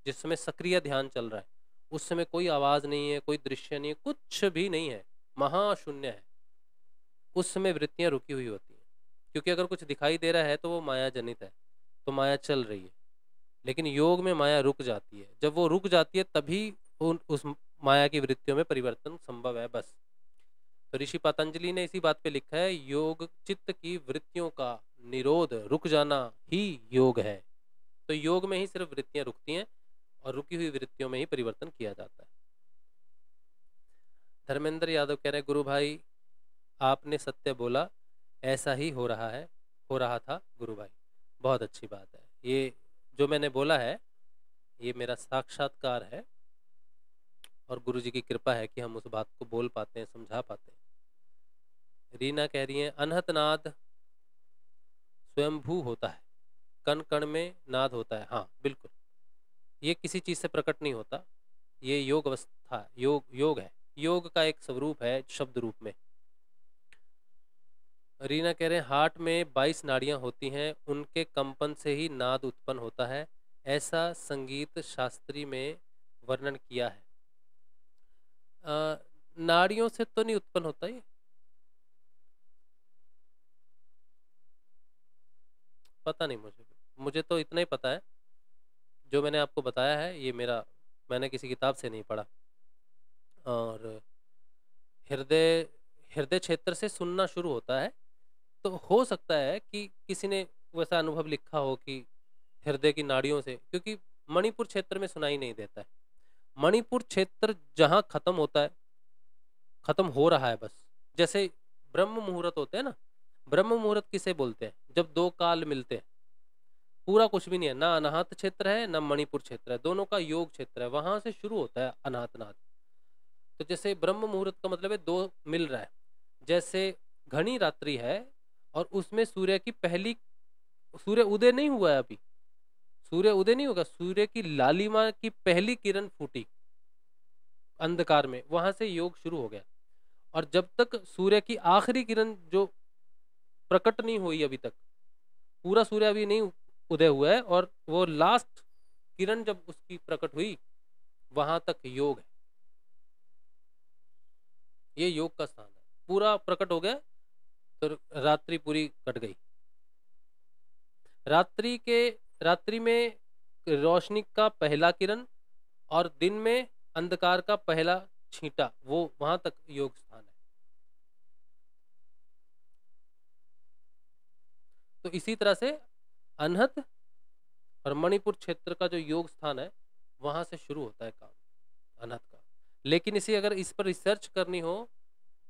जिस समय सक्रिय ध्यान चल रहा है, उस समय कोई आवाज नहीं है, कोई दृश्य नहीं है, कुछ भी नहीं है, महाशून्य है। उस समय वृत्तियां रुकी हुई होती हैं, क्योंकि अगर कुछ दिखाई दे रहा है तो वो माया जनित है, तो माया चल रही है। लेकिन योग में माया रुक जाती है, जब वो रुक जाती है तभी उस माया की वृत्तियों में परिवर्तन संभव है, बस। तो ऋषि पतंजलि ने इसी बात पे लिखा है, योग चित्त की वृत्तियों का निरोध, रुक जाना ही योग है। तो योग में ही सिर्फ वृत्तियां रुकती हैं और रुकी हुई वृत्तियों में ही परिवर्तन किया जाता है। धर्मेंद्र यादव कह रहे हैं गुरु भाई आपने सत्य बोला, ऐसा ही हो रहा है, हो रहा था गुरु भाई। बहुत अच्छी बात है, ये जो मैंने बोला है ये मेरा साक्षात्कार है, और गुरु जी की कृपा है कि हम उस बात को बोल पाते हैं, समझा पाते हैं। रीना कह रही है अनहत नाद स्वयंभू होता है, कण कण में नाद होता है। हाँ बिल्कुल, ये किसी चीज से प्रकट नहीं होता, ये योग अवस्था, योग है, योग का एक स्वरूप है शब्द रूप में। रीना कह रहे हैं हार्ट में 22 नाड़ियां होती हैं, उनके कंपन से ही नाद उत्पन्न होता है, ऐसा संगीत शास्त्री में वर्णन किया है। नाड़ियों से तो नहीं उत्पन्न होता ये, पता नहीं मुझे तो इतना ही पता है, जो मैंने आपको बताया है ये मैंने किसी किताब से नहीं पढ़ा। और हृदय हृदय क्षेत्र से सुनना शुरू होता है, तो हो सकता है कि किसी ने वैसा अनुभव लिखा हो कि हृदय की नाड़ियों से, क्योंकि मणिपुर क्षेत्र में सुनाई नहीं देता है। मणिपुर क्षेत्र जहाँ खत्म होता है, खत्म हो रहा है बस, जैसे ब्रह्म मुहूर्त होते हैं ना, ब्रह्म मुहूर्त किसे बोलते हैं? जब दो काल मिलते हैं, पूरा कुछ भी नहीं है, ना अनाहत क्षेत्र है ना मणिपुर क्षेत्र है, दोनों का योग क्षेत्र है, वहां से शुरू होता है अनाहत नाद। तो जैसे ब्रह्म मुहूर्त का मतलब है दो मिल रहा है, जैसे घनी रात्रि है और उसमें सूर्य की पहली, सूर्य उदय नहीं हुआ है अभी, सूर्य उदय नहीं होगा, सूर्य की लालिमा की पहली किरण फूटी अंधकार में, वहां से योग शुरू हो गया। और जब तक सूर्य की आखिरी किरण जो प्रकट नहीं हुई अभी तक, पूरा सूर्य अभी नहीं उदय हुआ है, और वो लास्ट किरण जब उसकी प्रकट हुई, वहां तक योग है, ये योग का स्थान है। पूरा प्रकट हो गया तो रात्रि पूरी कट गई। रात्रि में रोशनी का पहला किरण और दिन में अंधकार का पहला छींटा, वो वहां तक योग स्थान है। तो इसी तरह से अनहत और मणिपुर क्षेत्र का जो योग स्थान है, वहां से शुरू होता है काम अनहत का। लेकिन इसे अगर इस पर रिसर्च करनी हो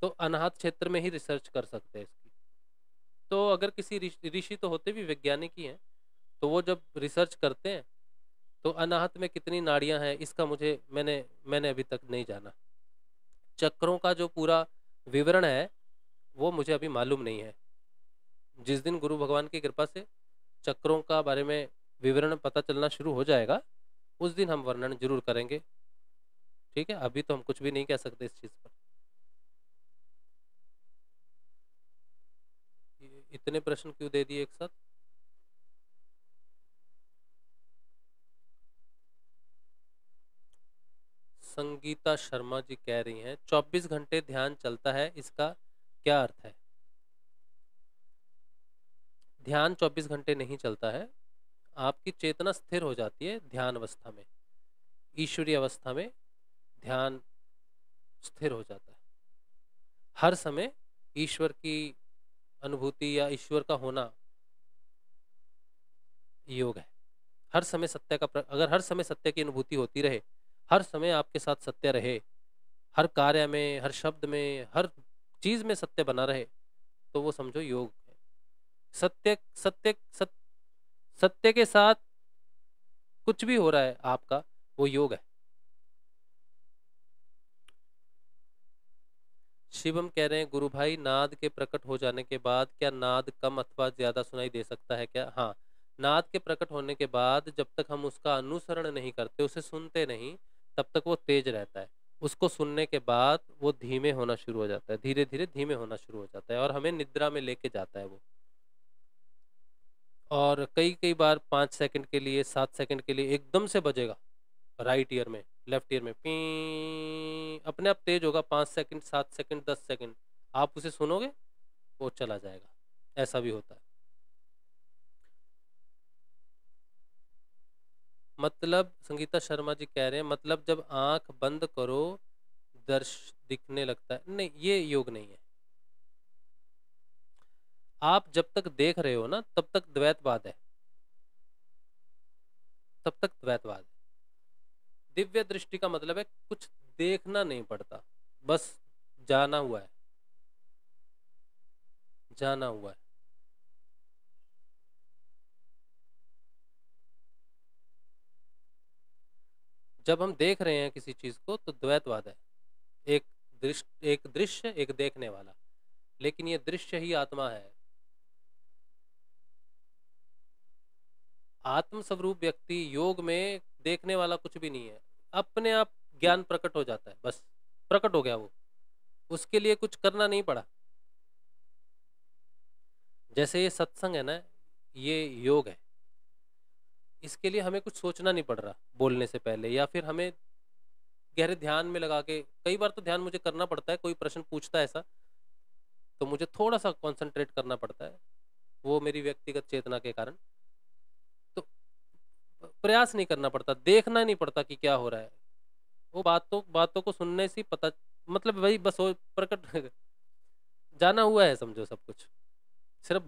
तो अनाहत क्षेत्र में ही रिसर्च कर सकते हैं इसकी। तो अगर किसी ऋषि तो होते भी वैज्ञानिक ही हैं, तो वो जब रिसर्च करते हैं तो अनाहत में कितनी नाड़ियां हैं इसका मैंने मैंने अभी तक नहीं जाना। चक्रों का जो पूरा विवरण है वो मुझे अभी मालूम नहीं है। जिस दिन गुरु भगवान की कृपा से चक्रों का बारे में विवरण पता चलना शुरू हो जाएगा, उस दिन हम वर्णन जरूर करेंगे। ठीक है, अभी तो हम कुछ भी नहीं कह सकते इस चीज पर। इतने प्रश्न क्यों दे दिए एक साथ? संगीता शर्मा जी कह रही हैं 24 घंटे ध्यान चलता है, इसका क्या अर्थ है? ध्यान 24 घंटे नहीं चलता है। आपकी चेतना स्थिर हो जाती है ध्यान अवस्था में, ईश्वरीय अवस्था में ध्यान स्थिर हो जाता है। हर समय ईश्वर की अनुभूति या ईश्वर का होना योग है। हर समय अगर हर समय सत्य की अनुभूति होती रहे, हर समय आपके साथ सत्य रहे, हर कार्य में, हर शब्द में, हर चीज में सत्य बना रहे, तो वो समझो योग है। सत्य सत्य सत्य सत्य के साथ कुछ भी हो रहा है आपका, वो योग है। शिवम कह रहे हैं गुरु भाई, नाद के प्रकट हो जाने के बाद क्या नाद कम अथवा ज्यादा सुनाई दे सकता है क्या? हाँ, नाद के प्रकट होने के बाद जब तक हम उसका अनुसरण नहीं करते, उसे सुनते नहीं, तब तक वो तेज रहता है। उसको सुनने के बाद वो धीमे होना शुरू हो जाता है, धीरे धीरे धीमे होना शुरू हो जाता है और हमें निद्रा में लेके जाता है वो। और कई कई बार 5 सेकंड के लिए, 7 सेकंड के लिए एकदम से बजेगा राइट ईयर में, लेफ्ट ईयर में पी, अपने आप तेज होगा। 5 सेकंड, 7 सेकंड, 10 सेकंड, आप उसे सुनोगे वो चला जाएगा। ऐसा भी होता है। मतलब संगीता शर्मा जी कह रहे हैं मतलब जब आंख बंद करो दर्श दिखने लगता है, नहीं ये योग नहीं है। आप जब तक देख रहे हो ना तब तक द्वैतवाद है, तब तक द्वैतवाद है। दिव्य दृष्टि का मतलब है कुछ देखना नहीं पड़ता, बस जाना हुआ है, जाना हुआ है। जब हम देख रहे हैं किसी चीज को तो द्वैतवाद है। एक एक दृश्य, एक देखने वाला, लेकिन ये दृश्य ही आत्मा है। आत्म स्वरूप व्यक्ति योग में देखने वाला कुछ भी नहीं है, अपने आप ज्ञान प्रकट हो जाता है, बस प्रकट हो गया वो, उसके लिए कुछ करना नहीं पड़ा। जैसे ये सत्संग है ना, ये योग है, इसके लिए हमें कुछ सोचना नहीं पड़ रहा बोलने से पहले, या फिर हमें गहरे ध्यान में लगा के, कई बार तो ध्यान मुझे करना पड़ता है, कोई प्रश्न पूछता है ऐसा तो मुझे थोड़ा सा कंसंट्रेट करना पड़ता है, वो मेरी व्यक्तिगत चेतना के कारण। तो प्रयास नहीं करना पड़ता, देखना नहीं पड़ता कि क्या हो रहा है, वो बातों बातों को सुनने से पता, मतलब वही बस वो प्रकट जाना हुआ है, समझो सब कुछ। सिर्फ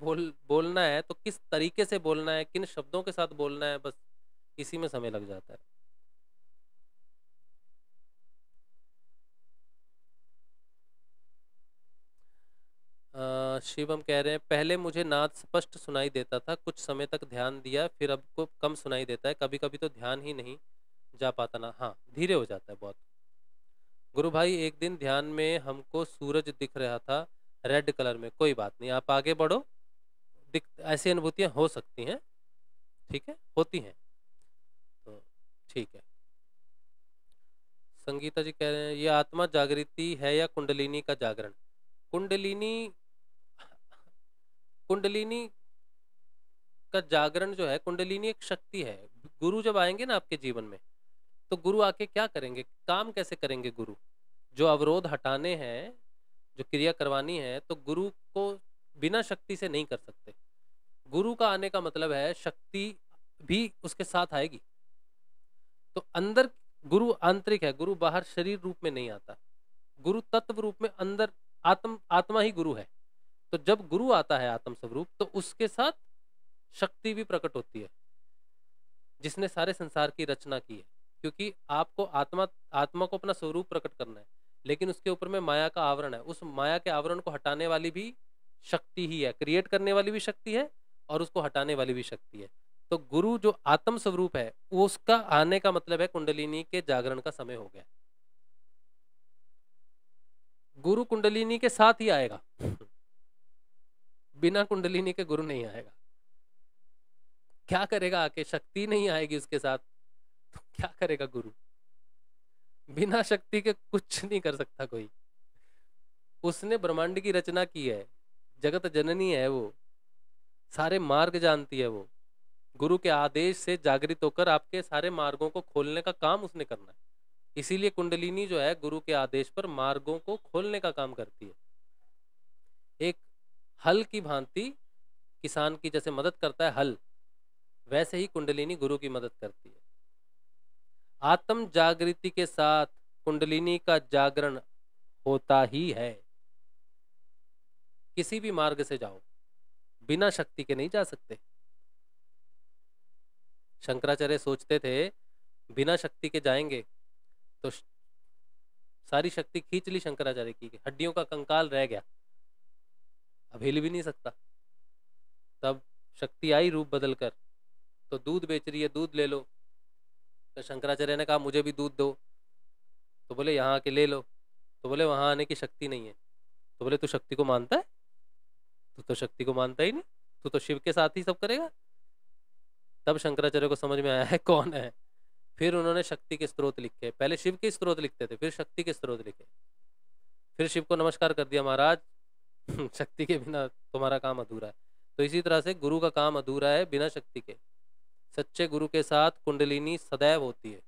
बोलना है तो किस तरीके से बोलना है, किन शब्दों के साथ बोलना है, बस इसी में समय लग जाता है। शिवम कह रहे हैं पहले मुझे नाद स्पष्ट सुनाई देता था, कुछ समय तक ध्यान दिया, फिर अब को कम सुनाई देता है, कभी कभी तो ध्यान ही नहीं जा पाता ना। हाँ, धीरे हो जाता है बहुत। गुरु भाई एक दिन ध्यान में हमको सूरज दिख रहा था रेड कलर में, कोई बात नहीं, आप आगे बढ़ो, दिख ऐसी अनुभूतियां हो सकती हैं, ठीक है, होती हैं, तो ठीक है। संगीता जी कह रहे हैं ये आत्मा जागृति है या कुंडलिनी का जागरण? कुंडलिनी, कुंडलिनी का जागरण जो है, कुंडलिनी एक शक्ति है। गुरु जब आएंगे ना आपके जीवन में, तो गुरु आके क्या करेंगे, काम कैसे करेंगे गुरु? जो अवरोध हटाने हैं, जो क्रिया करवानी है, तो गुरु को बिना शक्ति से नहीं कर सकते। गुरु का आने का मतलब है शक्ति भी उसके साथ आएगी। तो अंदर गुरु आंतरिक है, गुरु बाहर शरीर रूप में नहीं आता, गुरु तत्व रूप में अंदर, आत्मा ही गुरु है। तो जब गुरु आता है आत्म स्वरूप, तो उसके साथ शक्ति भी प्रकट होती है, जिसने सारे संसार की रचना की है। क्योंकि आपको आत्मा आत्मा को अपना स्वरूप प्रकट करना है, लेकिन उसके ऊपर में माया का आवरण है। उस माया के आवरण को हटाने वाली भी शक्ति ही है, क्रिएट करने वाली भी शक्ति है और उसको हटाने वाली भी शक्ति है। तो गुरु जो आत्म स्वरूप है, उसका आने का मतलब है कुंडलिनी के जागरण का समय हो गया। गुरु कुंडलिनी के साथ ही आएगा बिना कुंडलिनी के गुरु नहीं आएगा। क्या करेगा आके? शक्ति नहीं आएगी उसके साथ, तो क्या करेगा गुरु? बिना शक्ति के कुछ नहीं कर सकता कोई। उसने ब्रह्मांड की रचना की है, जगत जननी है वो, सारे मार्ग जानती है वो। गुरु के आदेश से जागृत होकर आपके सारे मार्गों को खोलने का काम उसने करना है। इसीलिए कुंडलिनी जो है गुरु के आदेश पर मार्गों को खोलने का काम करती है। एक हल की भांति किसान की जैसे मदद करता है हल, वैसे ही कुंडलिनी गुरु की मदद करती है। आत्म जागृति के साथ कुंडलिनी का जागरण होता ही है। किसी भी मार्ग से जाओ, बिना शक्ति के नहीं जा सकते। शंकराचार्य सोचते थे बिना शक्ति के जाएंगे तो सारी शक्ति खींच ली शंकराचार्य की, हड्डियों का कंकाल रह गया, अब हिल भी नहीं सकता। तब शक्ति आई रूप बदलकर, तो दूध बेच रही है, दूध ले लो। तो शंकराचार्य ने कहा मुझे भी दूध दो, तो बोले यहाँ आके ले लो। तो बोले वहां आने की शक्ति नहीं है। तो बोले तू शक्ति को मानता है? तू तो शक्ति को मानता ही नहीं, तू तो शिव के साथ ही सब करेगा। तब शंकराचार्य को समझ में आया है कौन है। फिर उन्होंने शक्ति के स्रोत लिखे, पहले शिव के स्रोत लिखते थे, फिर शक्ति के स्रोत लिखे, फिर शिव को नमस्कार कर दिया, महाराज शक्ति के बिना तुम्हारा काम अधूरा है। तो इसी तरह से गुरु का काम अधूरा है बिना शक्ति के। सच्चे गुरु के साथ कुंडलिनी सदैव होती है,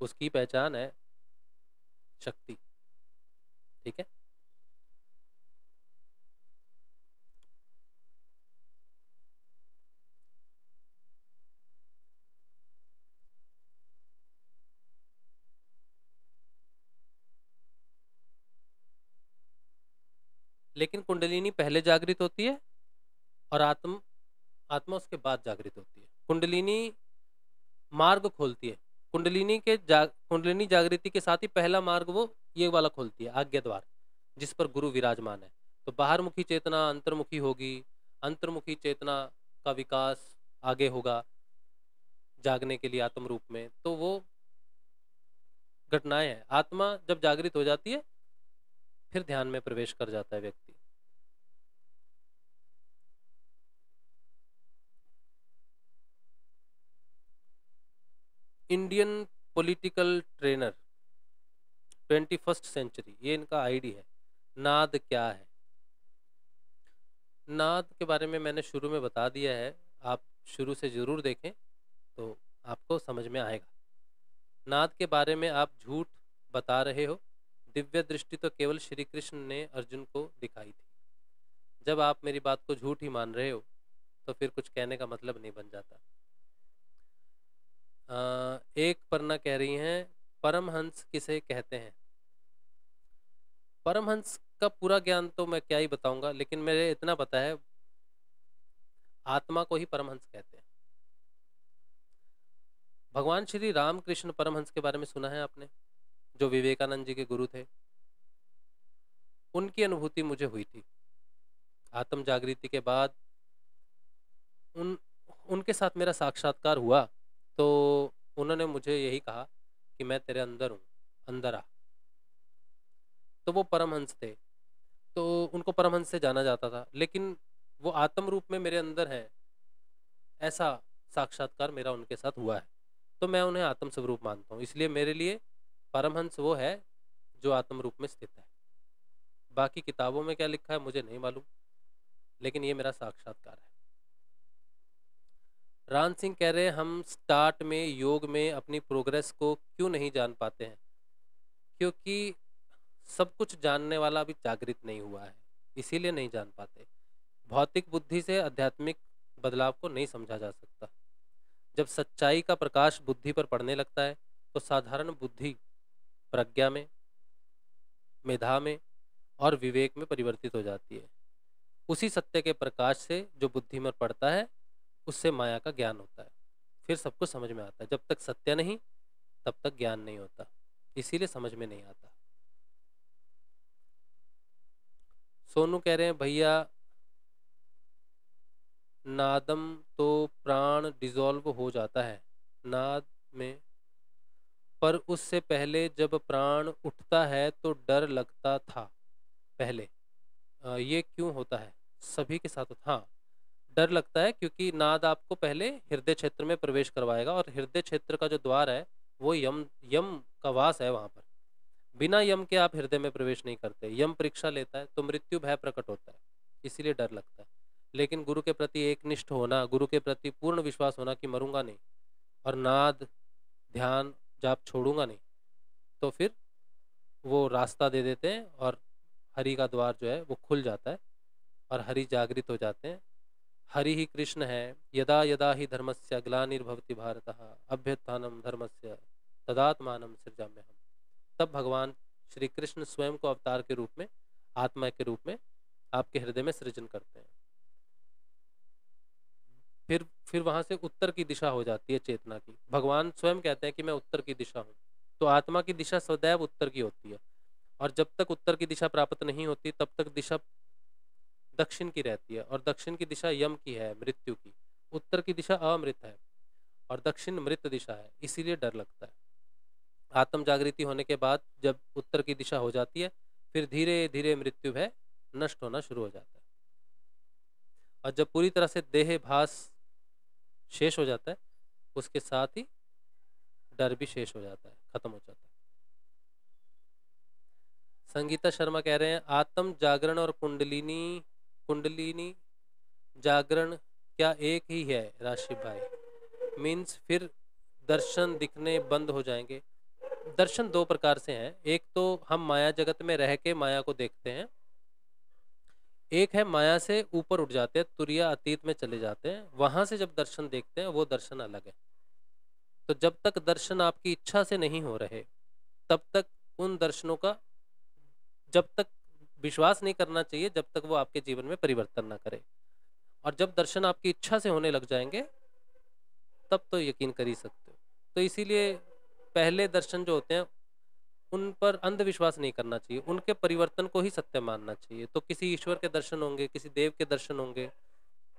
उसकी पहचान है शक्ति। ठीक है। लेकिन कुंडलिनी पहले जागृत होती है और आत्मा उसके बाद जागृत होती है। कुंडलिनी मार्ग खोलती है। कुंडलिनी जागृति के साथ ही पहला मार्ग वो ये वाला खोलती है, आज्ञा द्वार, जिस पर गुरु विराजमान है। तो बाहरमुखी चेतना अंतर्मुखी होगी, अंतर्मुखी चेतना का विकास आगे होगा जागने के लिए आत्म रूप में। तो वो घटनाएं हैं। आत्मा जब जागृत हो जाती है फिर ध्यान में प्रवेश कर जाता है व्यक्ति। Indian political trainer 21st century, ये इनका आईडी है। नाद क्या है? नाद के बारे में मैंने शुरू में बता दिया है, आप शुरू से जरूर देखें तो आपको समझ में आएगा। नाद के बारे में आप झूठ बता रहे हो, दिव्य दृष्टि तो केवल श्री कृष्ण ने अर्जुन को दिखाई थी। जब आप मेरी बात को झूठ ही मान रहे हो तो फिर कुछ कहने का मतलब नहीं बन जाता। एक परना कह रही हैं परमहंस किसे कहते हैं? परमहंस का पूरा ज्ञान तो मैं क्या ही बताऊंगा, लेकिन मेरे इतना पता है आत्मा को ही परमहंस कहते हैं। भगवान श्री रामकृष्ण परमहंस के बारे में सुना है आपने, जो विवेकानंद जी के गुरु थे? उनकी अनुभूति मुझे हुई थी आत्म जागृति के बाद। उनके साथ मेरा साक्षात्कार हुआ तो उन्होंने मुझे यही कहा कि मैं तेरे अंदर हूँ, अंदर आ। तो वो परमहंस थे, तो उनको परमहंस से जाना जाता था, लेकिन वो आत्म रूप में मेरे अंदर है, ऐसा साक्षात्कार मेरा उनके साथ हुआ है। तो मैं उन्हें आत्म स्वरूप मानता हूँ, इसलिए मेरे लिए परमहंस वो है जो आत्म रूप में स्थित है। बाकी किताबों में क्या लिखा है मुझे नहीं मालूम, लेकिन ये मेरा साक्षात्कार है। रान सिंह कह रहे हैं हम स्टार्ट में योग में अपनी प्रोग्रेस को क्यों नहीं जान पाते हैं? क्योंकि सब कुछ जानने वाला अभी जागृत नहीं हुआ है, इसीलिए नहीं जान पाते। भौतिक बुद्धि से आध्यात्मिक बदलाव को नहीं समझा जा सकता। जब सच्चाई का प्रकाश बुद्धि पर पड़ने लगता है तो साधारण बुद्धि प्रज्ञा में, मेधा में और विवेक में परिवर्तित हो जाती है। उसी सत्य के प्रकाश से जो बुद्धि में पड़ता है उससे माया का ज्ञान होता है, फिर सब कुछ समझ में आता है। जब तक सत्य नहीं तब तक ज्ञान नहीं होता, इसीलिए समझ में नहीं आता। सोनू कह रहे हैं भैया नादम तो प्राण डिसॉल्व हो जाता है नाद में, पर उससे पहले जब प्राण उठता है तो डर लगता था पहले। ये क्यों होता है? सभी के साथ हाँ, डर लगता है क्योंकि नाद आपको पहले हृदय क्षेत्र में प्रवेश करवाएगा, और हृदय क्षेत्र का जो द्वार है वो यम यम का वास है वहां पर। बिना यम के आप हृदय में प्रवेश नहीं करते। यम परीक्षा लेता है तो मृत्यु भय प्रकट होता है, इसीलिए डर लगता है। लेकिन गुरु के प्रति एक निष्ठ होना, गुरु के प्रति पूर्ण विश्वास होना कि मरूंगा नहीं और नाद ध्यान जाप छोड़ूंगा नहीं, तो फिर वो रास्ता दे देते हैं और हरि का द्वार जो है वो खुल जाता है और हरि जागृत हो जाते हैं। हरि ही कृष्ण है। यदा यदा ही धर्मस्य ग्लानिर्भवति भारत अभ्युत्थानम धर्मस्य तदात्मानं सृजाम्यहम्। तब भगवान श्री कृष्ण स्वयं को अवतार के रूप में, आत्मा के रूप में आपके हृदय में सृजन करते हैं। फिर वहां से उत्तर की दिशा हो जाती है चेतना की। भगवान स्वयं कहते हैं कि मैं उत्तर की दिशा हूँ, तो आत्मा की दिशा सदैव उत्तर की होती है, और जब तक उत्तर की दिशा प्राप्त नहीं होती तब तक दिशा दक्षिण की रहती है, और दक्षिण की दिशा यम की है, मृत्यु की। उत्तर की दिशा अमृत है और दक्षिण मृत दिशा है, इसीलिए डर लगता है। आत्म जागृति होने के बाद जब उत्तर की दिशा हो जाती है, फिर धीरे धीरे मृत्यु भय नष्ट होना शुरू हो जाता है, और जब पूरी तरह से देह भास शेष हो जाता है, उसके साथ ही डर भी शेष हो जाता है, खत्म हो जाता है। संगीता शर्मा कह रहे हैं आत्म जागरण और कुंडलिनी जागरण क्या एक ही है राशिद भाई? मीन्स फिर दर्शन दिखने बंद हो जाएंगे? दर्शन दो प्रकार से हैं। एक तो हम माया जगत में रह के माया को देखते हैं, एक है माया से ऊपर उठ जाते हैं, तुरिया अतीत में चले जाते हैं, वहां से जब दर्शन देखते हैं वो दर्शन अलग है। तो जब तक दर्शन आपकी इच्छा से नहीं हो रहे तब तक उन दर्शनों का जब तक विश्वास नहीं करना चाहिए जब तक वो आपके जीवन में परिवर्तन ना करे, और जब दर्शन आपकी इच्छा से होने लग जाएंगे तब तो यकीन कर ही सकते हो। तो इसीलिए पहले दर्शन जो होते हैं उन पर अंधविश्वास नहीं करना चाहिए, उनके परिवर्तन को ही सत्य मानना चाहिए। तो किसी ईश्वर के दर्शन होंगे, किसी देव के दर्शन होंगे,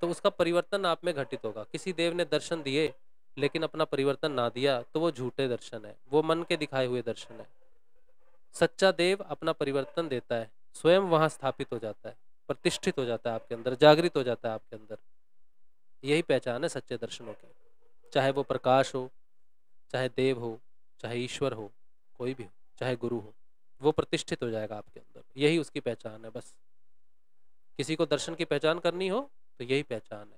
तो उसका परिवर्तन आप में घटित होगा। किसी देव ने दर्शन दिए लेकिन अपना परिवर्तन ना दिया तो वो झूठे दर्शन है, वो मन के दिखाए हुए दर्शन है। सच्चा देव अपना परिवर्तन देता है, स्वयं वहां स्थापित हो जाता है, प्रतिष्ठित हो जाता है आपके अंदर, जागृत हो जाता है आपके अंदर। यही पहचान है सच्चे दर्शनों की। चाहे वो प्रकाश हो, चाहे देव हो, चाहे ईश्वर हो, कोई भी हो, चाहे गुरु हो, वो प्रतिष्ठित हो जाएगा आपके अंदर। यही उसकी पहचान है। बस किसी को दर्शन की पहचान करनी हो तो यही पहचान है।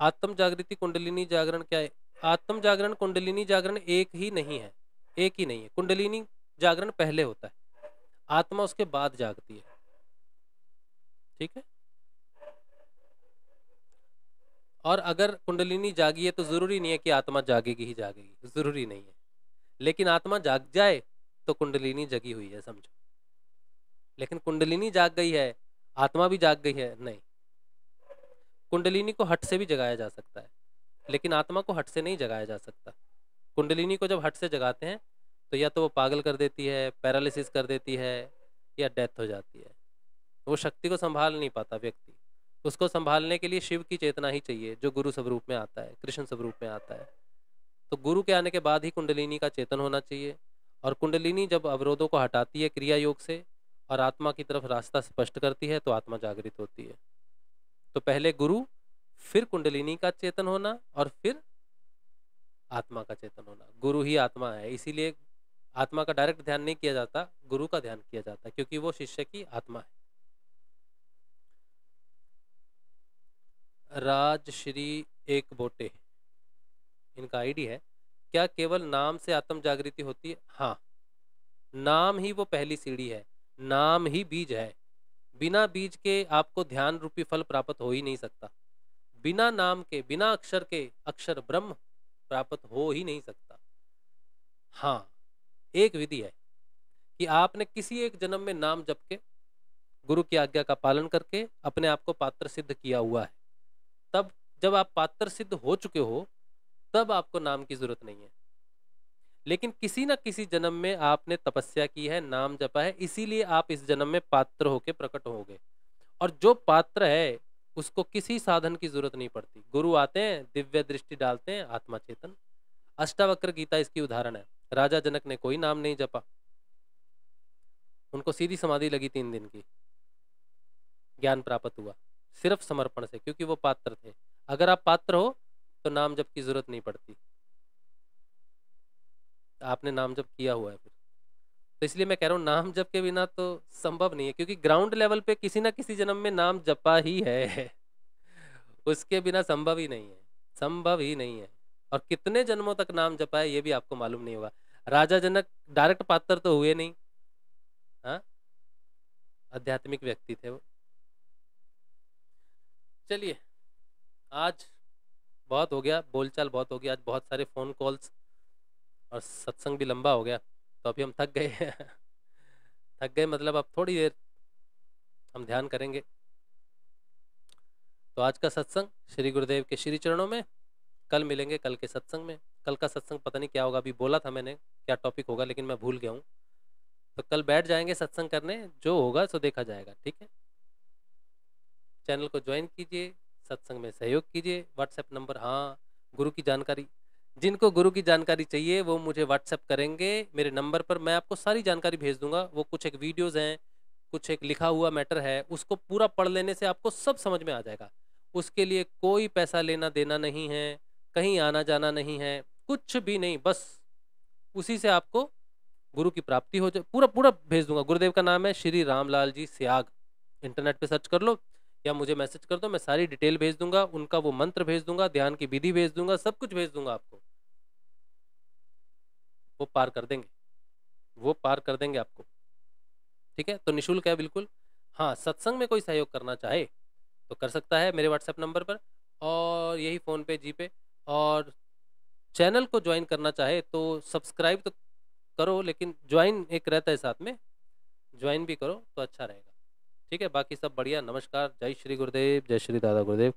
आत्म जागृति कुंडलिनी जागरण क्या है? आत्म जागरण कुंडलिनी जागरण एक ही नहीं है, एक ही नहीं है। कुंडलिनी जागरण पहले होता है, आत्मा उसके बाद जागती है। ठीक है। और अगर कुंडलिनी जागी है तो जरूरी नहीं है कि आत्मा जागेगी ही जागेगी, जरूरी नहीं है। लेकिन आत्मा जाग जाए तो कुंडलिनी जगी हुई है समझो। लेकिन कुंडलिनी जाग गई है, आत्मा भी जाग गई है, नहीं। कुंडलिनी को हट से भी जगाया जा सकता है, लेकिन आत्मा को हट से नहीं जगाया जा सकता। कुंडलिनी को जब हट से जगाते हैं तो या तो वो पागल कर देती है, पैरालिसिस कर देती है, या डेथ हो जाती है। वो शक्ति को संभाल नहीं पाता व्यक्ति। उसको संभालने के लिए शिव की चेतना ही चाहिए, जो गुरु स्वरूप में आता है, कृष्ण स्वरूप में आता है। तो गुरु के आने के बाद ही कुंडलिनी का चेतन होना चाहिए। और कुंडलिनी जब अवरोधों को हटाती है क्रिया योग से और आत्मा की तरफ रास्ता स्पष्ट करती है तो आत्मा जागृत होती है। तो पहले गुरु, फिर कुंडलिनी का चेतन होना, और फिर आत्मा का चेतन होना। गुरु ही आत्मा है, इसीलिए आत्मा का डायरेक्ट ध्यान नहीं किया जाता, गुरु का ध्यान किया जाता है, क्योंकि वो शिष्य की आत्मा है। राजश्री एक बोटे इनका आईडी है। क्या केवल नाम से आत्म जागृति होती है? हाँ, नाम ही वो पहली सीढ़ी है, नाम ही बीज है। बिना बीज के आपको ध्यान रूपी फल प्राप्त हो ही नहीं सकता। बिना नाम के, बिना अक्षर के अक्षर ब्रह्म प्राप्त हो ही नहीं सकता। हाँ, एक विधि है कि आपने किसी एक जन्म में नाम जप के, गुरु की आज्ञा का पालन करके अपने आप को पात्र सिद्ध किया हुआ है। तब जब आप पात्र सिद्ध हो चुके हो तब आपको नाम की जरूरत नहीं है। लेकिन किसी ना किसी जन्म में आपने तपस्या की है, नाम जपा है, इसीलिए आप इस जन्म में पात्र होके प्रकट होगे। और जो पात्र है उसको किसी साधन की जरूरत नहीं पड़ती। गुरु आते हैं, दिव्य दृष्टि डालते हैं, आत्मा चेतन। अष्टावक्र गीता इसकी उदाहरण है। राजा जनक ने कोई नाम नहीं जपा, उनको सीधी समाधि लगी 3 दिन की, ज्ञान प्राप्त हुआ सिर्फ समर्पण से, क्योंकि वो पात्र थे। अगर आप पात्र हो तो नाम जप की जरूरत नहीं पड़ती, आपने नाम जप किया हुआ है फिर। तो इसलिए मैं कह रहा हूँ नाम जप के बिना तो संभव नहीं है, क्योंकि ग्राउंड लेवल पे किसी ना किसी जन्म में नाम जपा ही है उसके बिना संभव ही नहीं है, संभव ही नहीं है। और कितने जन्मों तक नाम जपा है ये भी आपको मालूम नहीं होगा। राजा जनक डायरेक्ट पात्र तो हुए नहीं, हाँ, आध्यात्मिक व्यक्ति थे वो। चलिए, आज बहुत हो गया, बोलचाल बहुत हो गया, आज बहुत सारे फोन कॉल्स और सत्संग भी लंबा हो गया, तो अभी हम थक गए थक गए मतलब अब थोड़ी देर हम ध्यान करेंगे। तो आज का सत्संग श्री गुरुदेव के श्री चरणों में। कल मिलेंगे कल के सत्संग में। कल का सत्संग पता नहीं क्या होगा, अभी बोला था मैंने क्या टॉपिक होगा, लेकिन मैं भूल गया हूँ। तो कल बैठ जाएंगे सत्संग करने, जो होगा सो देखा जाएगा, ठीक है। चैनल को ज्वाइन कीजिए, सत्संग में सहयोग कीजिए। व्हाट्सएप नंबर, हाँ, गुरु की जानकारी, जिनको गुरु की जानकारी चाहिए वो मुझे व्हाट्सएप करेंगे मेरे नंबर पर, मैं आपको सारी जानकारी भेज दूंगा। वो कुछ एक वीडियोज़ हैं, कुछ एक लिखा हुआ मैटर है, उसको पूरा पढ़ लेने से आपको सब समझ में आ जाएगा। उसके लिए कोई पैसा लेना देना नहीं है, कहीं आना जाना नहीं है, कुछ भी नहीं, बस उसी से आपको गुरु की प्राप्ति हो जाए। पूरा पूरा भेज दूंगा। गुरुदेव का नाम है श्री रामलाल जी स्याग, इंटरनेट पे सर्च कर लो या मुझे मैसेज कर दो, मैं सारी डिटेल भेज दूंगा। उनका वो मंत्र भेज दूंगा, ध्यान की विधि भेज दूंगा, सब कुछ भेज दूंगा आपको। वो पार कर देंगे, वो पार कर देंगे आपको, ठीक है। तो निशुल्क है बिल्कुल। हाँ, सत्संग में कोई सहयोग करना चाहे तो कर सकता है मेरे व्हाट्सएप नंबर पर, और यही फ़ोन पे, जी पे। और चैनल को ज्वाइन करना चाहे तो सब्सक्राइब तो करो, लेकिन ज्वाइन एक रहता है साथ में, ज्वाइन भी करो तो अच्छा रहेगा, ठीक है। बाकी सब बढ़िया। नमस्कार, जय श्री गुरुदेव, जय श्री दादा गुरुदेव।